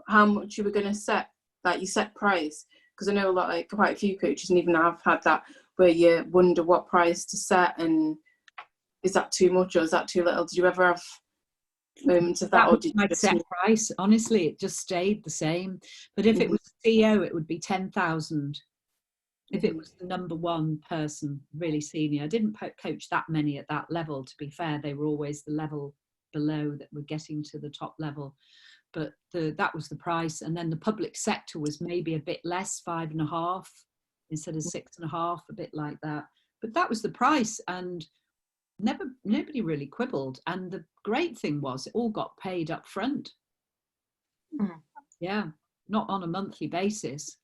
how much you were going to set, like you set price? Because I know quite a few coaches, and even I've had that, where you wonder what price to set, and is that too much or is that too little? Did you ever have moments of that? Or did my you set price, honestly, it just stayed the same. But if it was CEO, it would be 10,000. If it was the number one person, really senior. I didn't coach that many at that level, to be fair. They were always the level below that were getting to the top level. But that was the price. And then the public sector was maybe a bit less, 5.5 instead of 6.5, a bit like that. But that was the price, and nobody really quibbled. And the great thing was, it all got paid up front. Yeah, not on a monthly basis.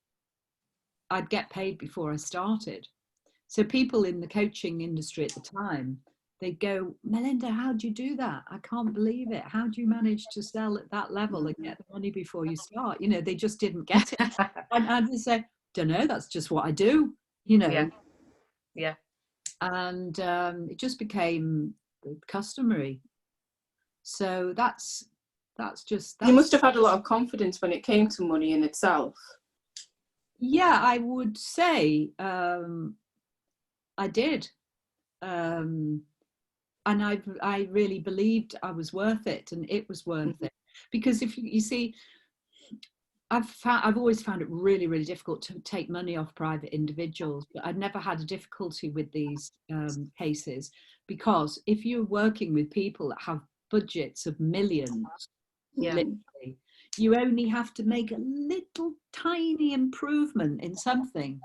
I'd get paid before I started. So people in the coaching industry at the time, they'd go, Melinda, how do you do that? I can't believe it. How do you manage to sell at that level and get the money before you start? You know, they just didn't get it. And I'd just say, don't know, that's just what I do, you know. Yeah. And it just became customary. So that's you must have had a lot of confidence when it came to money in itself. Yeah, I would say I did. And I really believed I was worth it, and it was worth it. Because if you see, I've always found it really, really difficult to take money off private individuals, but I've never had a difficulty with these cases, because if you're working with people that have budgets of millions, literally, you only have to make a little tiny improvement in something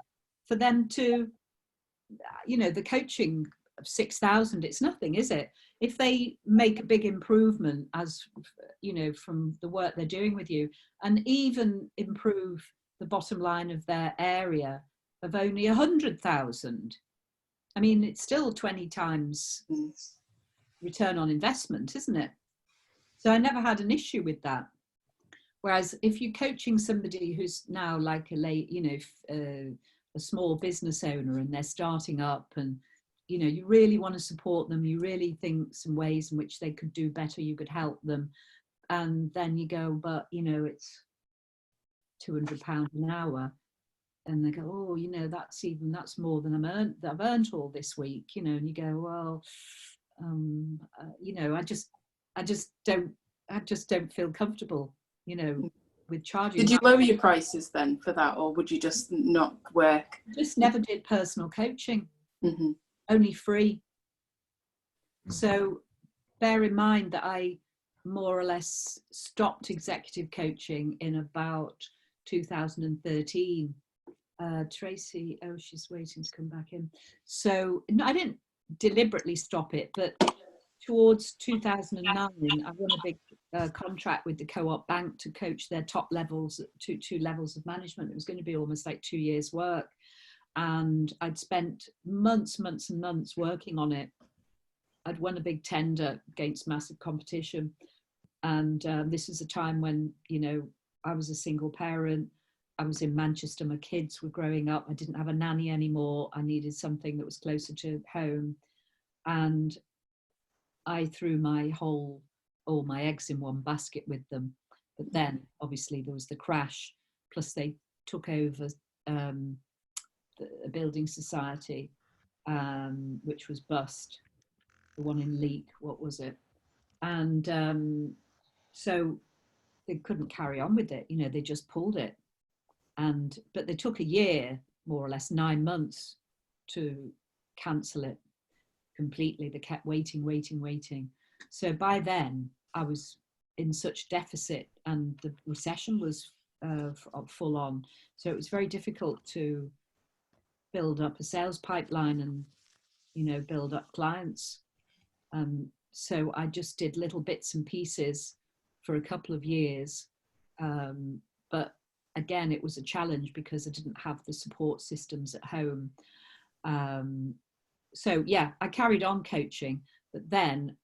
for them to, you know, the coaching of 6,000, it's nothing, is it? If they make a big improvement, as you know, from the work they're doing with you, and even improve the bottom line of their area of only 100,000, I mean, it's still 20 times return on investment, isn't it? So I never had an issue with that. Whereas if you're coaching somebody who's now like a small business owner, and they're starting up, and you know, you really want to support them, you really think some ways in which they could do better, you could help them, and then you go, but you know, it's £200 an hour, and they go, oh, you know, that's more than I've earned all this week, you know, and you go, well, you know, I just don't feel comfortable, you know, with charging. Did you lower your prices then for that, or would you just not work? Just never did personal coaching. Only free. So bear in mind that I more or less stopped executive coaching in about 2013. Tracy, oh, she's waiting to come back in. So no, I didn't deliberately stop it, but towards 2009, I won a big contract with the Co-op Bank to coach their top levels, two levels of management. It was going to be almost like 2 years' work. And I'd spent months and months working on it. I'd won a big tender against massive competition. And this was a time when, you know, I was a single parent. I was in Manchester, my kids were growing up. I didn't have a nanny anymore. I needed something that was closer to home. And I threw all my eggs in one basket with them. But then obviously there was the crash, plus they took over a building society, which was bust, the one in Leek, what was it? And so they couldn't carry on with it, you know, they just pulled it. But they took a year, more or less 9 months, to cancel it completely. They kept waiting. So by then I was in such deficit, and the recession was full on. So it was very difficult to build up a sales pipeline and, you know, build up clients. So I just did little bits and pieces for a couple of years. But again, it was a challenge because I didn't have the support systems at home. So yeah, I carried on coaching, but then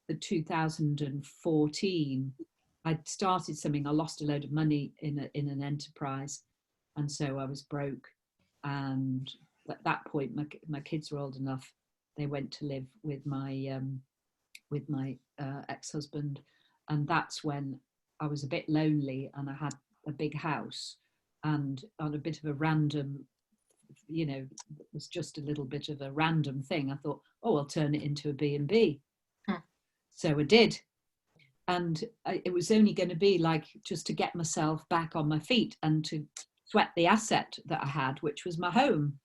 the 2014, I'd started something. I lost a load of money in an enterprise, and so I was broke. And at that point, my kids were old enough. They went to live with my ex-husband, and that's when I was a bit lonely, and I had a big house, and on a bit of a random, you know, it was just a little bit of a random thing, I thought, oh, I'll turn it into a B&B. So I did. And it was only going to be like just to get myself back on my feet and to sweat the asset that I had, which was my home.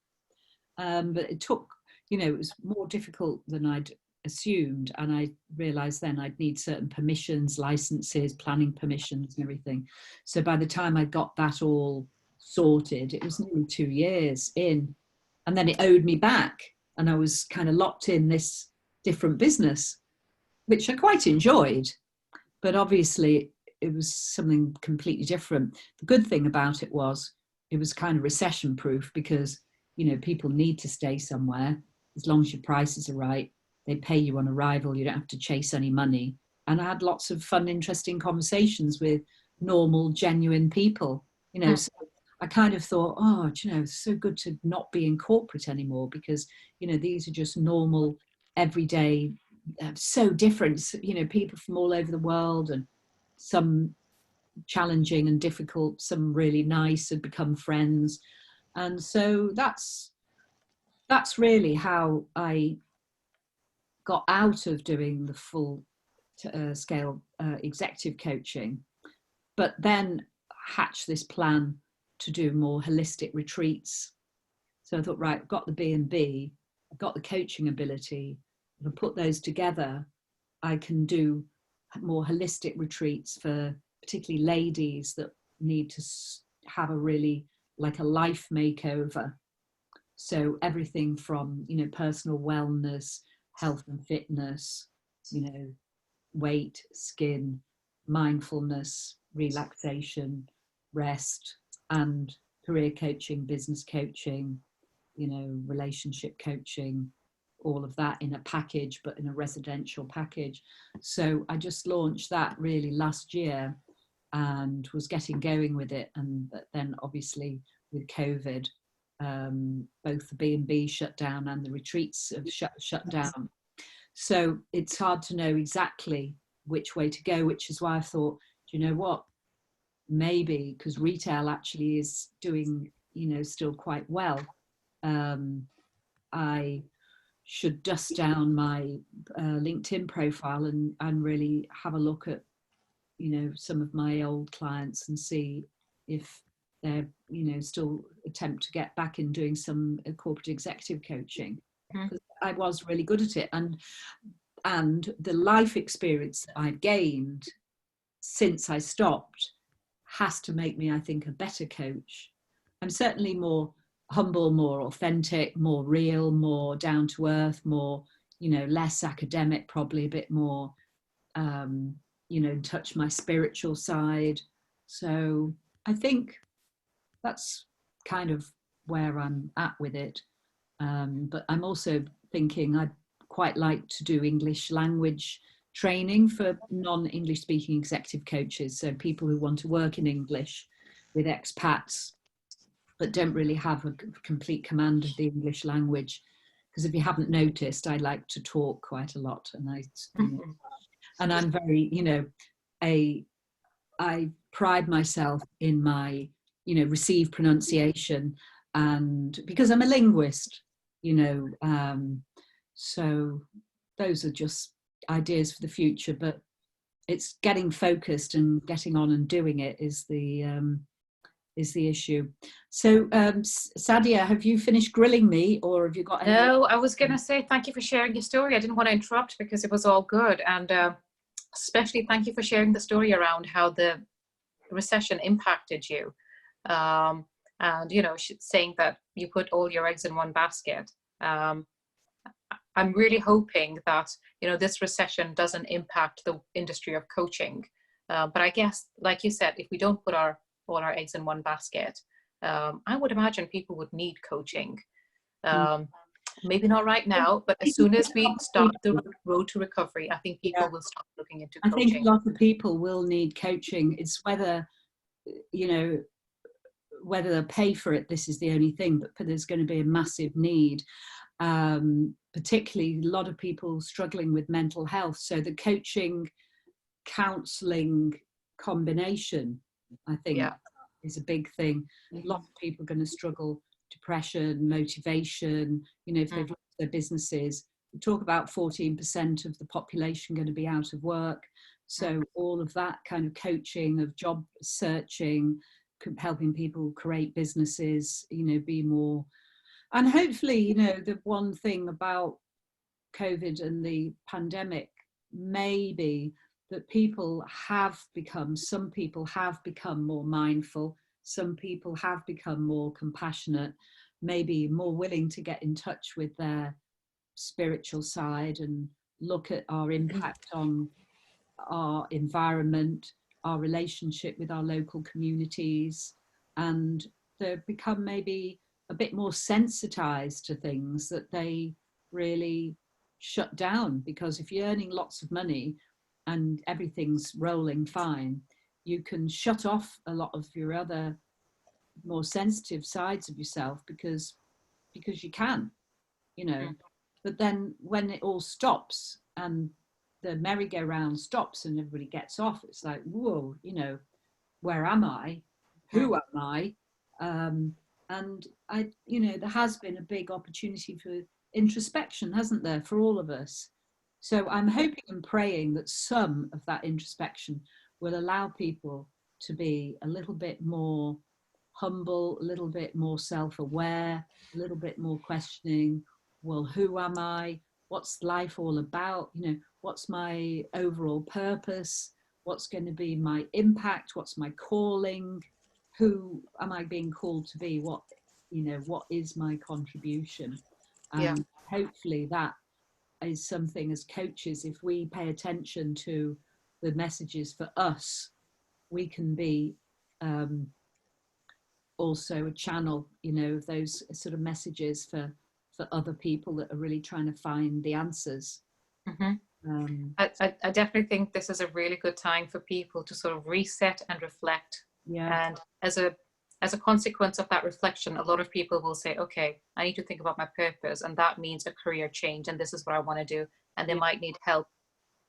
But it took, you know, it was more difficult than I'd assumed. And I realized then I'd need certain permissions, licenses, planning permissions and everything. So by the time I got that all sorted, it was nearly 2 years in, and then it owed me back, and I was kind of locked in this different business, which I quite enjoyed, but obviously it was something completely different. The good thing about it was kind of recession proof, because, you know, people need to stay somewhere as long as your prices are right. They pay you on arrival, you don't have to chase any money. And I had lots of fun, interesting conversations with normal, genuine people, you know. So I kind of thought, oh, you know, it's so good to not be in corporate anymore, because, you know, these are just normal, everyday, so different, you know, people from all over the world, and some challenging and difficult, some really nice, had become friends. And so that's really how I got out of doing the full scale executive coaching, but then hatched this plan to do more holistic retreats. So I thought, right, I've got the B&B, I've got the coaching ability. If I put those together, I can do more holistic retreats for particularly ladies that need to have a really, like a life makeover. So everything from, you know, personal wellness, health and fitness, you know, weight, skin, mindfulness, relaxation, rest, and career coaching, business coaching, you know, relationship coaching, all of that in a package, but in a residential package. So I just launched that really last year and was getting going with it. And then obviously with COVID, both the B&B shut down and the retreats have shut down. So it's hard to know exactly which way to go, which is why I thought, do you know what, maybe, because retail actually is doing, you know, still quite well, I should dust down my LinkedIn profile and really have a look at, you know, some of my old clients and see if they're, you know, still attempt to get back in doing some corporate executive coaching. Because I was really good at it. And and the life experience that I've gained since I stopped has to make me, I think, a better coach. I'm certainly more humble, more authentic, more real, more down to earth, more, you know, less academic, probably a bit more, you know, touch my spiritual side. So I think that's kind of where I'm at with it. But I'm also thinking I'd quite like to do English language training for non-English speaking executive coaches. So people who want to work in English with expats, but don't really have a complete command of the English language. Because if you haven't noticed, I like to talk quite a lot, and and I'm very, you know, I pride myself in my, you know, received pronunciation, and because I'm a linguist, you know, so those are just ideas for the future. But it's getting focused and getting on and doing it is the issue. So Sadia, have you finished grilling me, or have you got any? No, I was going to say thank you for sharing your story. I didn't want to interrupt because it was all good, and especially thank you for sharing the story around how the recession impacted you, and you know, saying that you put all your eggs in one basket. I'm really hoping that, you know, this recession doesn't impact the industry of coaching, but I guess, like you said, if we don't put all our eggs in one basket, I would imagine people would need coaching. Maybe not right now, but as soon as we start the road to recovery, I think people will start looking into coaching. I think a lot of people will need coaching. It's whether, you know, whether they'll pay for it, this is the only thing, but there's going to be a massive need. Particularly a lot of people struggling with mental health. So the coaching, counselling combination, I think, is a big thing. A lot of people are going to struggle, depression, motivation, you know, if they've lost their businesses. We talk about 14% of the population going to be out of work. So all of that kind of coaching of job searching, helping people create businesses, you know, be more. And hopefully, you know, the one thing about COVID and the pandemic may be that some people have become more mindful, some people have become more compassionate, maybe more willing to get in touch with their spiritual side and look at our impact on our environment, our relationship with our local communities, and they've become maybe a bit more sensitized to things that they really shut down. Because if you're earning lots of money and everything's rolling fine, you can shut off a lot of your other more sensitive sides of yourself because you can, you know. But then when it all stops and the merry-go-round stops and everybody gets off, it's like, whoa, you know, where am I? Who am I? And I, you know, there has been a big opportunity for introspection, hasn't there, for all of us? So I'm hoping and praying that some of that introspection will allow people to be a little bit more humble, a little bit more self-aware, a little bit more questioning. Well, who am I? What's life all about? You know, what's my overall purpose? What's going to be my impact? What's my calling? Who am I being called to be? What, you know, what is my contribution? And hopefully that is something as coaches, if we pay attention to the messages for us, we can be also a channel, you know, of those sort of messages for other people that are really trying to find the answers. I definitely think this is a really good time for people to sort of reset and reflect. And as a consequence of that reflection, a lot of people will say, okay, I need to think about my purpose, and that means a career change, and this is what I want to do. And they might need help,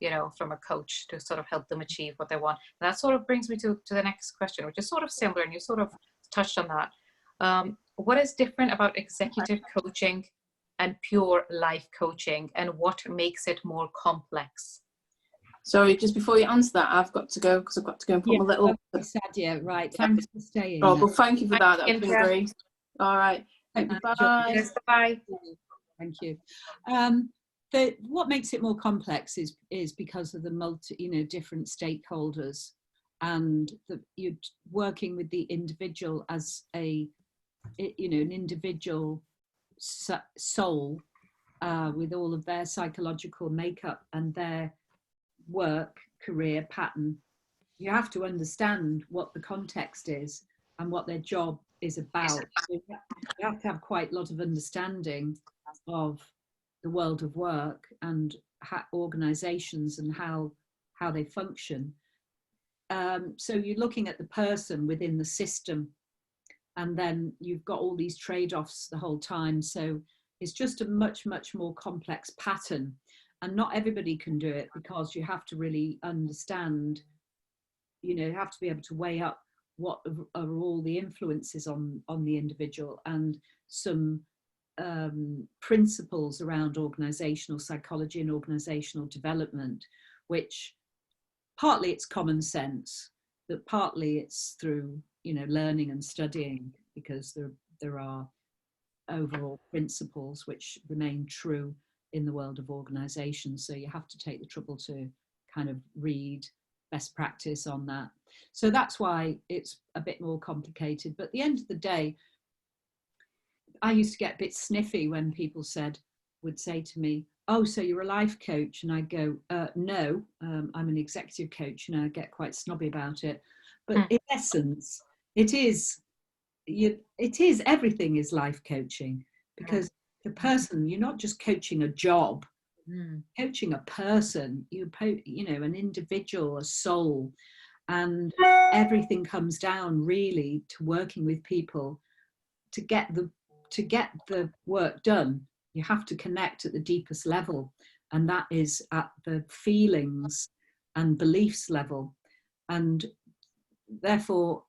you know, from a coach to sort of help them achieve what they want. And that sort of brings me to the next question, which is sort of similar, and you sort of touched on that. What is different about executive coaching and pure life coaching, and what makes it more complex? Sorry, just before you answer that, I've got to go because I've got to go and put my little. Sadia, right. Thanks for staying. Oh, well, thank you for that. That's been great. All right. Bye. Bye. Thank you. what makes it more complex is because of the different stakeholders, and you're working with the individual as an individual soul, with all of their psychological makeup and their work career pattern. You have to understand what the context is and what their job is about. You have to have quite a lot of understanding of the world of work and organizations and how they function. So you're looking at the person within the system, and then you've got all these trade-offs the whole time. So it's just a much, much more complex pattern, and not everybody can do it, because you have to really understand, you have to be able to weigh up what are all the influences on the individual, and some principles around organizational psychology and organizational development, which partly it's common sense, but partly it's through learning and studying, because there are overall principles which remain true in the world of organizations. So you have to take the trouble to kind of read best practice on that. So that's why it's a bit more complicated. But at the end of the day, I used to get a bit sniffy when people would say to me, "Oh, so you're a life coach?" And I'd go, "No, I'm an executive coach," and I get quite snobby about it. But in essence, it is everything is life coaching, because the person, you're not just coaching a job, coaching a person, an individual, a soul, and everything comes down really to working with people to get the work done. You have to connect at the deepest level, and that is at the feelings and beliefs level, and therefore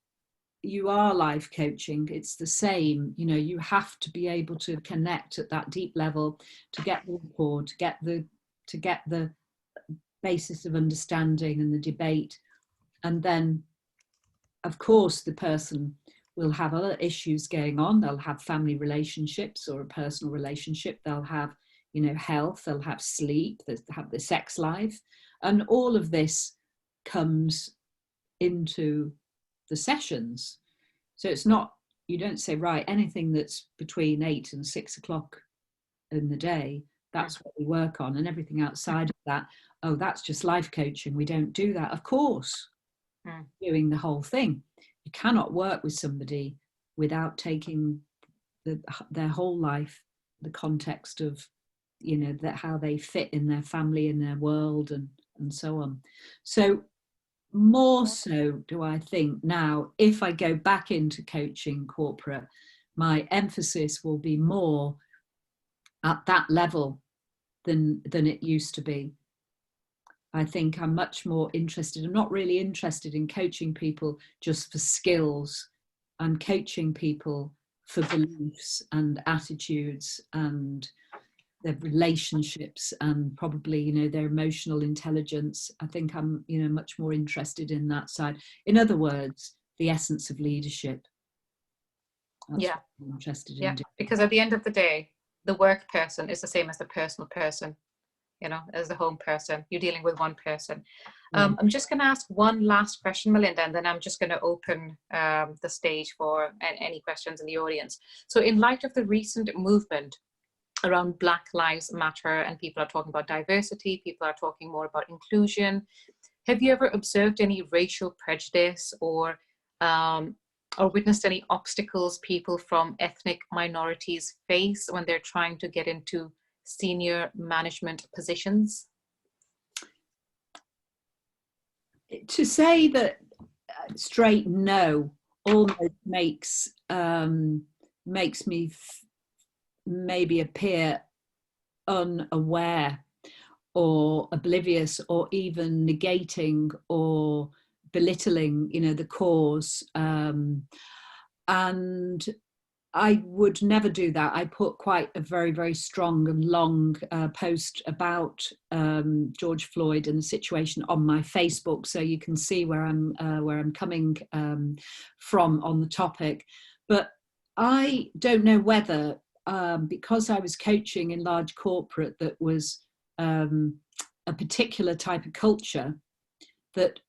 you are life coaching. It's the same, you have to be able to connect at that deep level to get the rapport, to get the basis of understanding and the debate. And then of course the person will have other issues going on. They'll have family relationships or a personal relationship, they'll have health, they'll have sleep, they'll have the sex life, and all of this comes into the sessions. So it's not, you don't say, right, anything that's between 8 and 6 o'clock in the day, that's what we work on, and everything outside of that, oh, that's just life coaching. We don't do that. Of course, doing the whole thing. You cannot work with somebody without taking their whole life, the context of that, how they fit in their family, in their world, and so on. So more so do I think now, if I go back into coaching corporate, my emphasis will be more at that level than it used to be. I think I'm much more interested. I'm not really interested in coaching people just for skills. I'm coaching people for beliefs and attitudes and their relationships and probably, their emotional intelligence. I think I'm, much more interested in that side. In other words, the essence of leadership. That's what I'm interested in doing. Because at the end of the day, the work person is the same as the personal person, as the home person. You're dealing with one person. I'm just going to ask one last question, Melinda, and then I'm just going to open the stage for any questions in the audience. So in light of the recent movement around Black Lives Matter, and people are talking about diversity, people are talking more about inclusion, have you ever observed any racial prejudice or witnessed any obstacles people from ethnic minorities face when they're trying to get into senior management positions? To say that straight no almost makes me maybe appear unaware or oblivious or even negating or belittling, the cause. And I would never do that. I put quite a very, very strong and long post about George Floyd and the situation on my Facebook, so you can see where I'm coming from on the topic. But I don't know whether because I was coaching in large corporate that was a particular type of culture that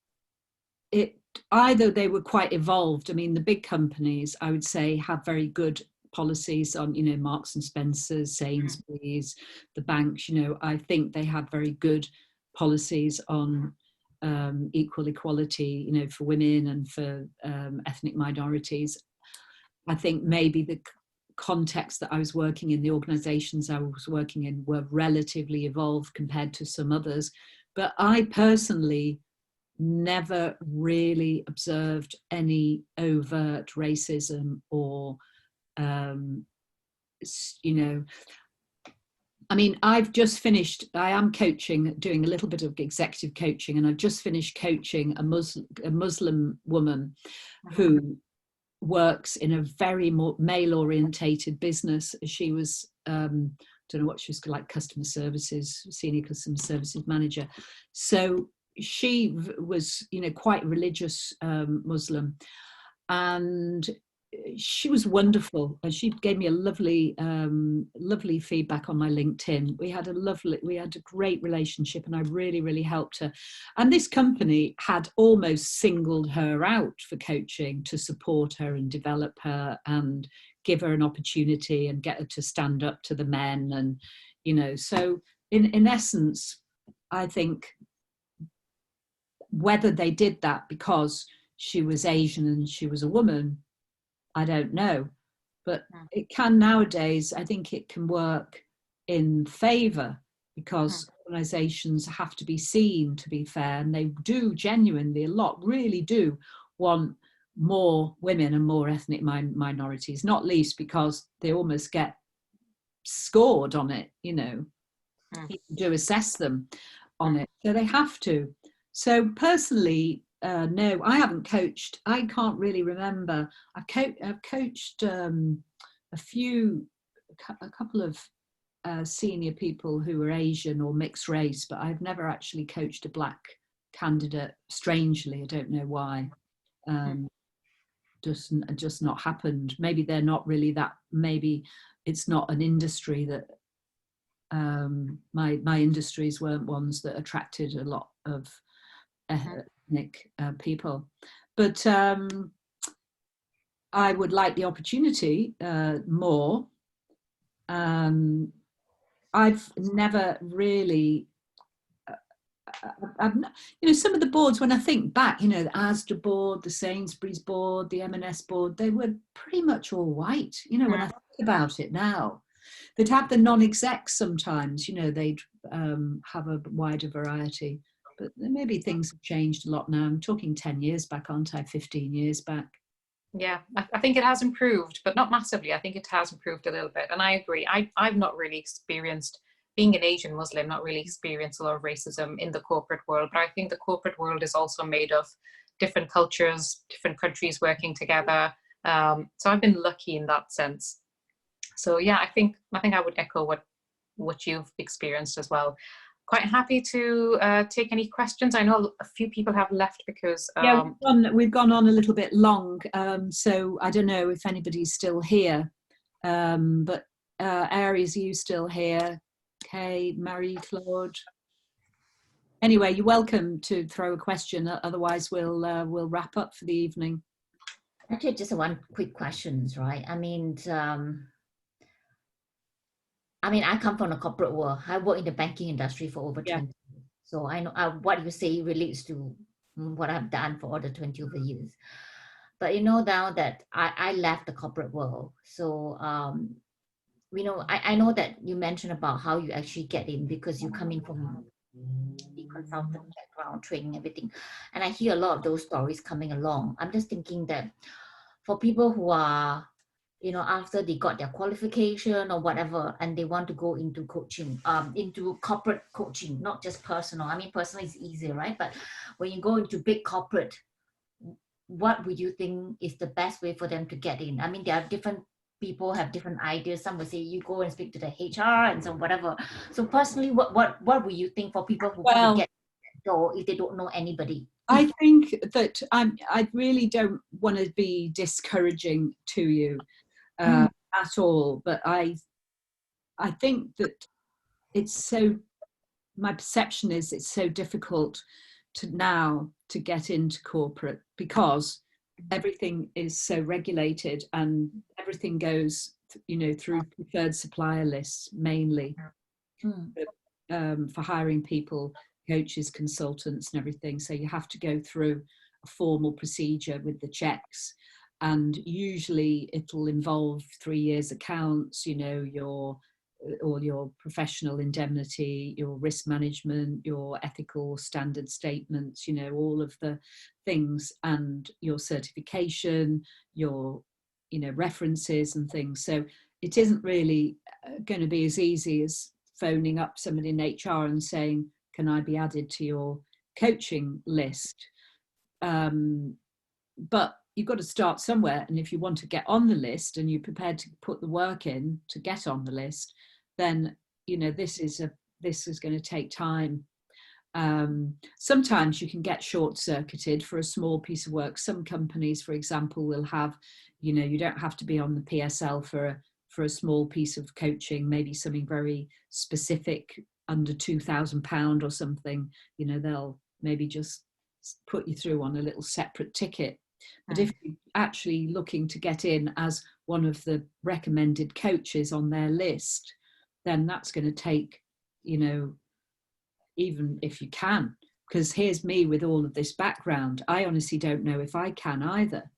either they were quite evolved. I mean, the big companies, I would say, have very good policies on, you know, Marks and Spencer's, Sainsbury's, the banks, you know, I think they have very good policies on equal equality, you know, for women and for ethnic minorities. I think maybe the context that I was working in, the organisations I was working in, were relatively evolved compared to some others. But I personally never really observed any overt racism or, you know, I mean, I've just finished, I am coaching, doing a little bit of executive coaching, and I've just finished coaching a Muslim woman who works in a very more male-orientated business. She was, don't know what she was, like customer services, senior customer services manager. So she was, you know, quite religious Muslim, and she was wonderful. She gave me a lovely, lovely feedback on my LinkedIn. We had a great relationship, and I really, really helped her. And this company had almost singled her out for coaching to support her and develop her and give her an opportunity and get her to stand up to the men. And, you know, so in essence, I think whether they did that because she was Asian and she was a woman, I don't know, but it can nowadays, I think it can work in favour, because organisations have to be seen to be fair, and they do genuinely, a lot really do want more women and more ethnic minorities, not least because they almost get scored on it, you know, people do assess them on it, so they have to. So personally, no, I haven't coached. I can't really remember. I've coached a couple of senior people who were Asian or mixed race, but I've never actually coached a black candidate. Strangely, I don't know why. Just not happened. Maybe they're not really that. Maybe it's not an industry that. My industries weren't ones that attracted a lot of ethnic people, but I would like the opportunity more. I've never really, you know, some of the boards, when I think back, you know, the Asda board, the Sainsbury's board, the M&S board, they were pretty much all white. You know, when I think about it now, they'd have the non-execs sometimes, you know, they'd have a wider variety. But maybe things have changed a lot now. I'm talking 10 years back, aren't I? 15 years back. Yeah, I think it has improved, but not massively. I think it has improved a little bit. And I agree. I've not really experienced, being an Asian Muslim, not really experienced a lot of racism in the corporate world. But I think the corporate world is also made of different cultures, different countries working together. So I've been lucky in that sense. So yeah, I think I would echo what you've experienced as well. Quite happy to take any questions. I know a few people have left because we've gone on a little bit long, so I don't know if anybody's still here, but Aries, are you still here? Kay, Marie, Claude. Anyway, you're welcome to throw a question, otherwise we'll wrap up for the evening. Actually, just one quick question, right? I come from the corporate world. I work in the banking industry for over 20 years. So I know what you say relates to what I've done for all the 20 over years. But you know, now that I left the corporate world, so you know, I know that you mentioned about how you actually get in because you come in from the consultant background, training, everything. And I hear a lot of those stories coming along. I'm just thinking that for people who are, you know, after they got their qualification or whatever, and they want to go into coaching, into corporate coaching, not just personal. I mean, personal is easier, right? But when you go into big corporate, what would you think is the best way for them to get in? I mean, there are different people have different ideas. Some would say you go and speak to the HR and so whatever. So personally, what would you think for people who want to get the door if they don't know anybody? I think that I really don't want to be discouraging to you at all, but I think that it's so my perception is it's so difficult to get into corporate because everything is so regulated and everything goes, you know, through preferred supplier lists mainly for hiring people, coaches, consultants and everything. So you have to go through a formal procedure with the checks, and usually it'll involve 3 years accounts, you know, all your professional indemnity, your risk management, your ethical standard statements, you know, all of the things, and your certification, your, you know, references and things. So it isn't really going to be as easy as phoning up somebody in HR and saying, can I be added to your coaching list? But you've got to start somewhere. And if you want to get on the list and you're prepared to put the work in to get on the list, then, you know, this is going to take time. Sometimes you can get short-circuited for a small piece of work. Some companies, for example, will have, you know, you don't have to be on the PSL for a small piece of coaching, maybe something very specific under £2,000 or something. You know, they'll maybe just put you through on a little separate ticket. But if you're actually looking to get in as one of the recommended coaches on their list, then that's going to take, you know, even if you can, because here's me with all of this background. I honestly don't know if I can either.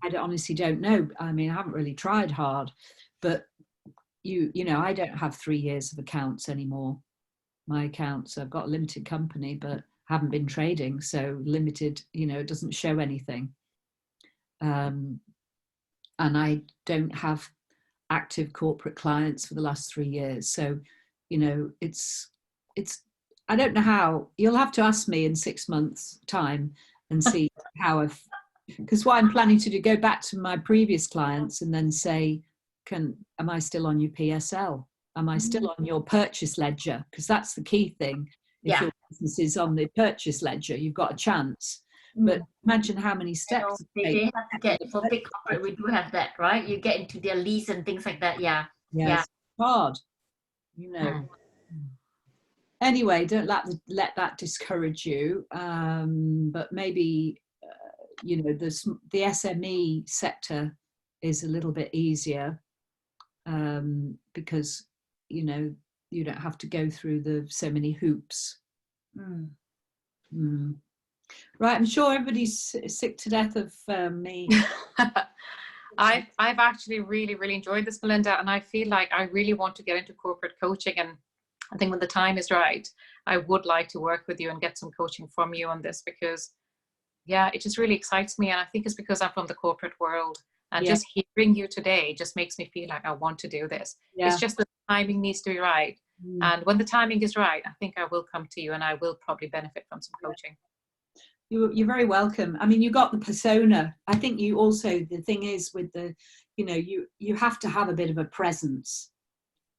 I honestly don't know. I mean, I haven't really tried hard, but you know, I don't have 3 years of accounts anymore. My accounts, I've got a limited company, but haven't been trading. So limited, you know, it doesn't show anything. And I don't have active corporate clients for the last 3 years. So, you know, it's, I don't know how. You'll have to ask me in 6 months' time and see how because what I'm planning to do, go back to my previous clients and then say, am I still on your PSL? Am I still on your purchase ledger? Because that's the key thing. If your business is on the purchase ledger, you've got a chance. But imagine how many steps they have to get, for big corporate, we do have that, right? You get into their lease and things like that. Yeah. It's hard, you know. Anyway, don't let that discourage you. But maybe, you know, the SME sector is a little bit easier because, you know, you don't have to go through so many hoops. Right, I'm sure everybody's sick to death of me. I've actually really enjoyed this, Melinda, and I feel like I really want to get into corporate coaching, and I think when the time is right, I would like to work with you and get some coaching from you on this, because it just really excites me. And I think it's because I'm from the corporate world, and just hearing you today just makes me feel like I want to do this. It's just the timing needs to be right. And when the timing is right, I think I will come to you and I will probably benefit from some coaching. You're very welcome. I mean, you got the persona. I think you also, the thing is with the, you know, you have to have a bit of a presence.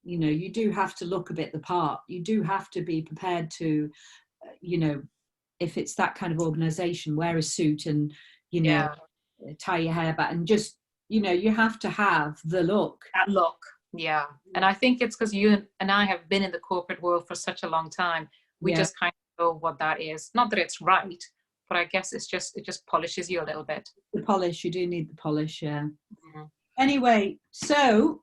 You know, you do have to look a bit the part. You do have to be prepared to, you know, if it's that kind of organization, wear a suit and, you know, tie your hair back and just, you know, you have to have the look. That look. Yeah. And I think it's because you and I have been in the corporate world for such a long time. We just kind of know what that is. Not that it's right, but I guess it just polishes you a little bit. The polish, you do need the polish, Anyway, so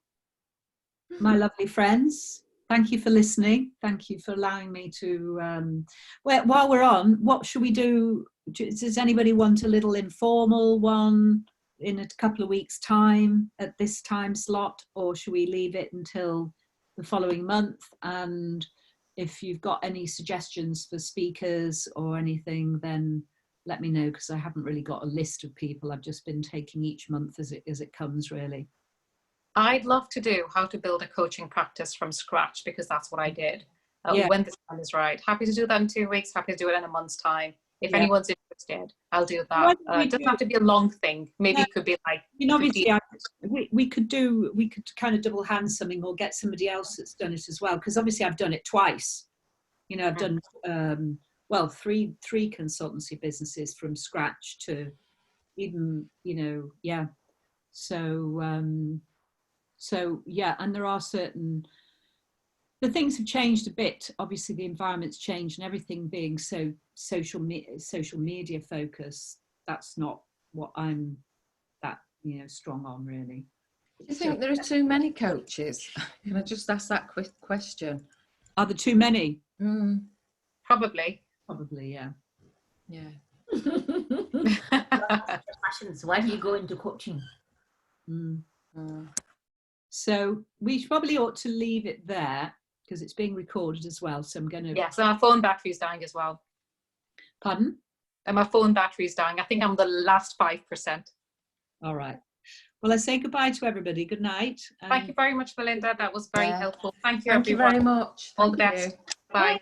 my lovely friends, thank you for listening. Thank you for allowing me to, while we're on, what should we do? Does anybody want a little informal one in a couple of weeks' time at this time slot, or should we leave it until the following month? And if you've got any suggestions for speakers or anything, then let me know, because I haven't really got a list of people. I've just been taking each month as it comes, really. I'd love to do how to build a coaching practice from scratch, because that's what I did when the time is right. Happy to do that in 2 weeks. Happy to do it in a month's time. If anyone's interested, I'll do that. It doesn't have to be a long thing. Maybe it could be like, you know, obviously we could kind of double hand something, or get somebody else that's done it as well, because obviously I've done it twice. You know, I've done three consultancy businesses from scratch to even, you know, so yeah, and there are certain The things have changed a bit. Obviously, the environment's changed, and everything being so social media focused. That's not what I'm that strong on, really. Do you think there are too many coaches? Can I just ask that quick question? Are there too many? Probably. Probably, yeah. Yeah. Passions. Why do you go into coaching? So we probably ought to leave it there because it's being recorded as well. So I'm going to. Yeah. So my phone battery's dying as well. Pardon? And my phone battery's dying. I think I'm the last 5%. All right. Well, I say goodbye to everybody. Good night. Thank you very much, Melinda. That was very helpful. Thank you, Thank you everyone. very much. All the best. Bye.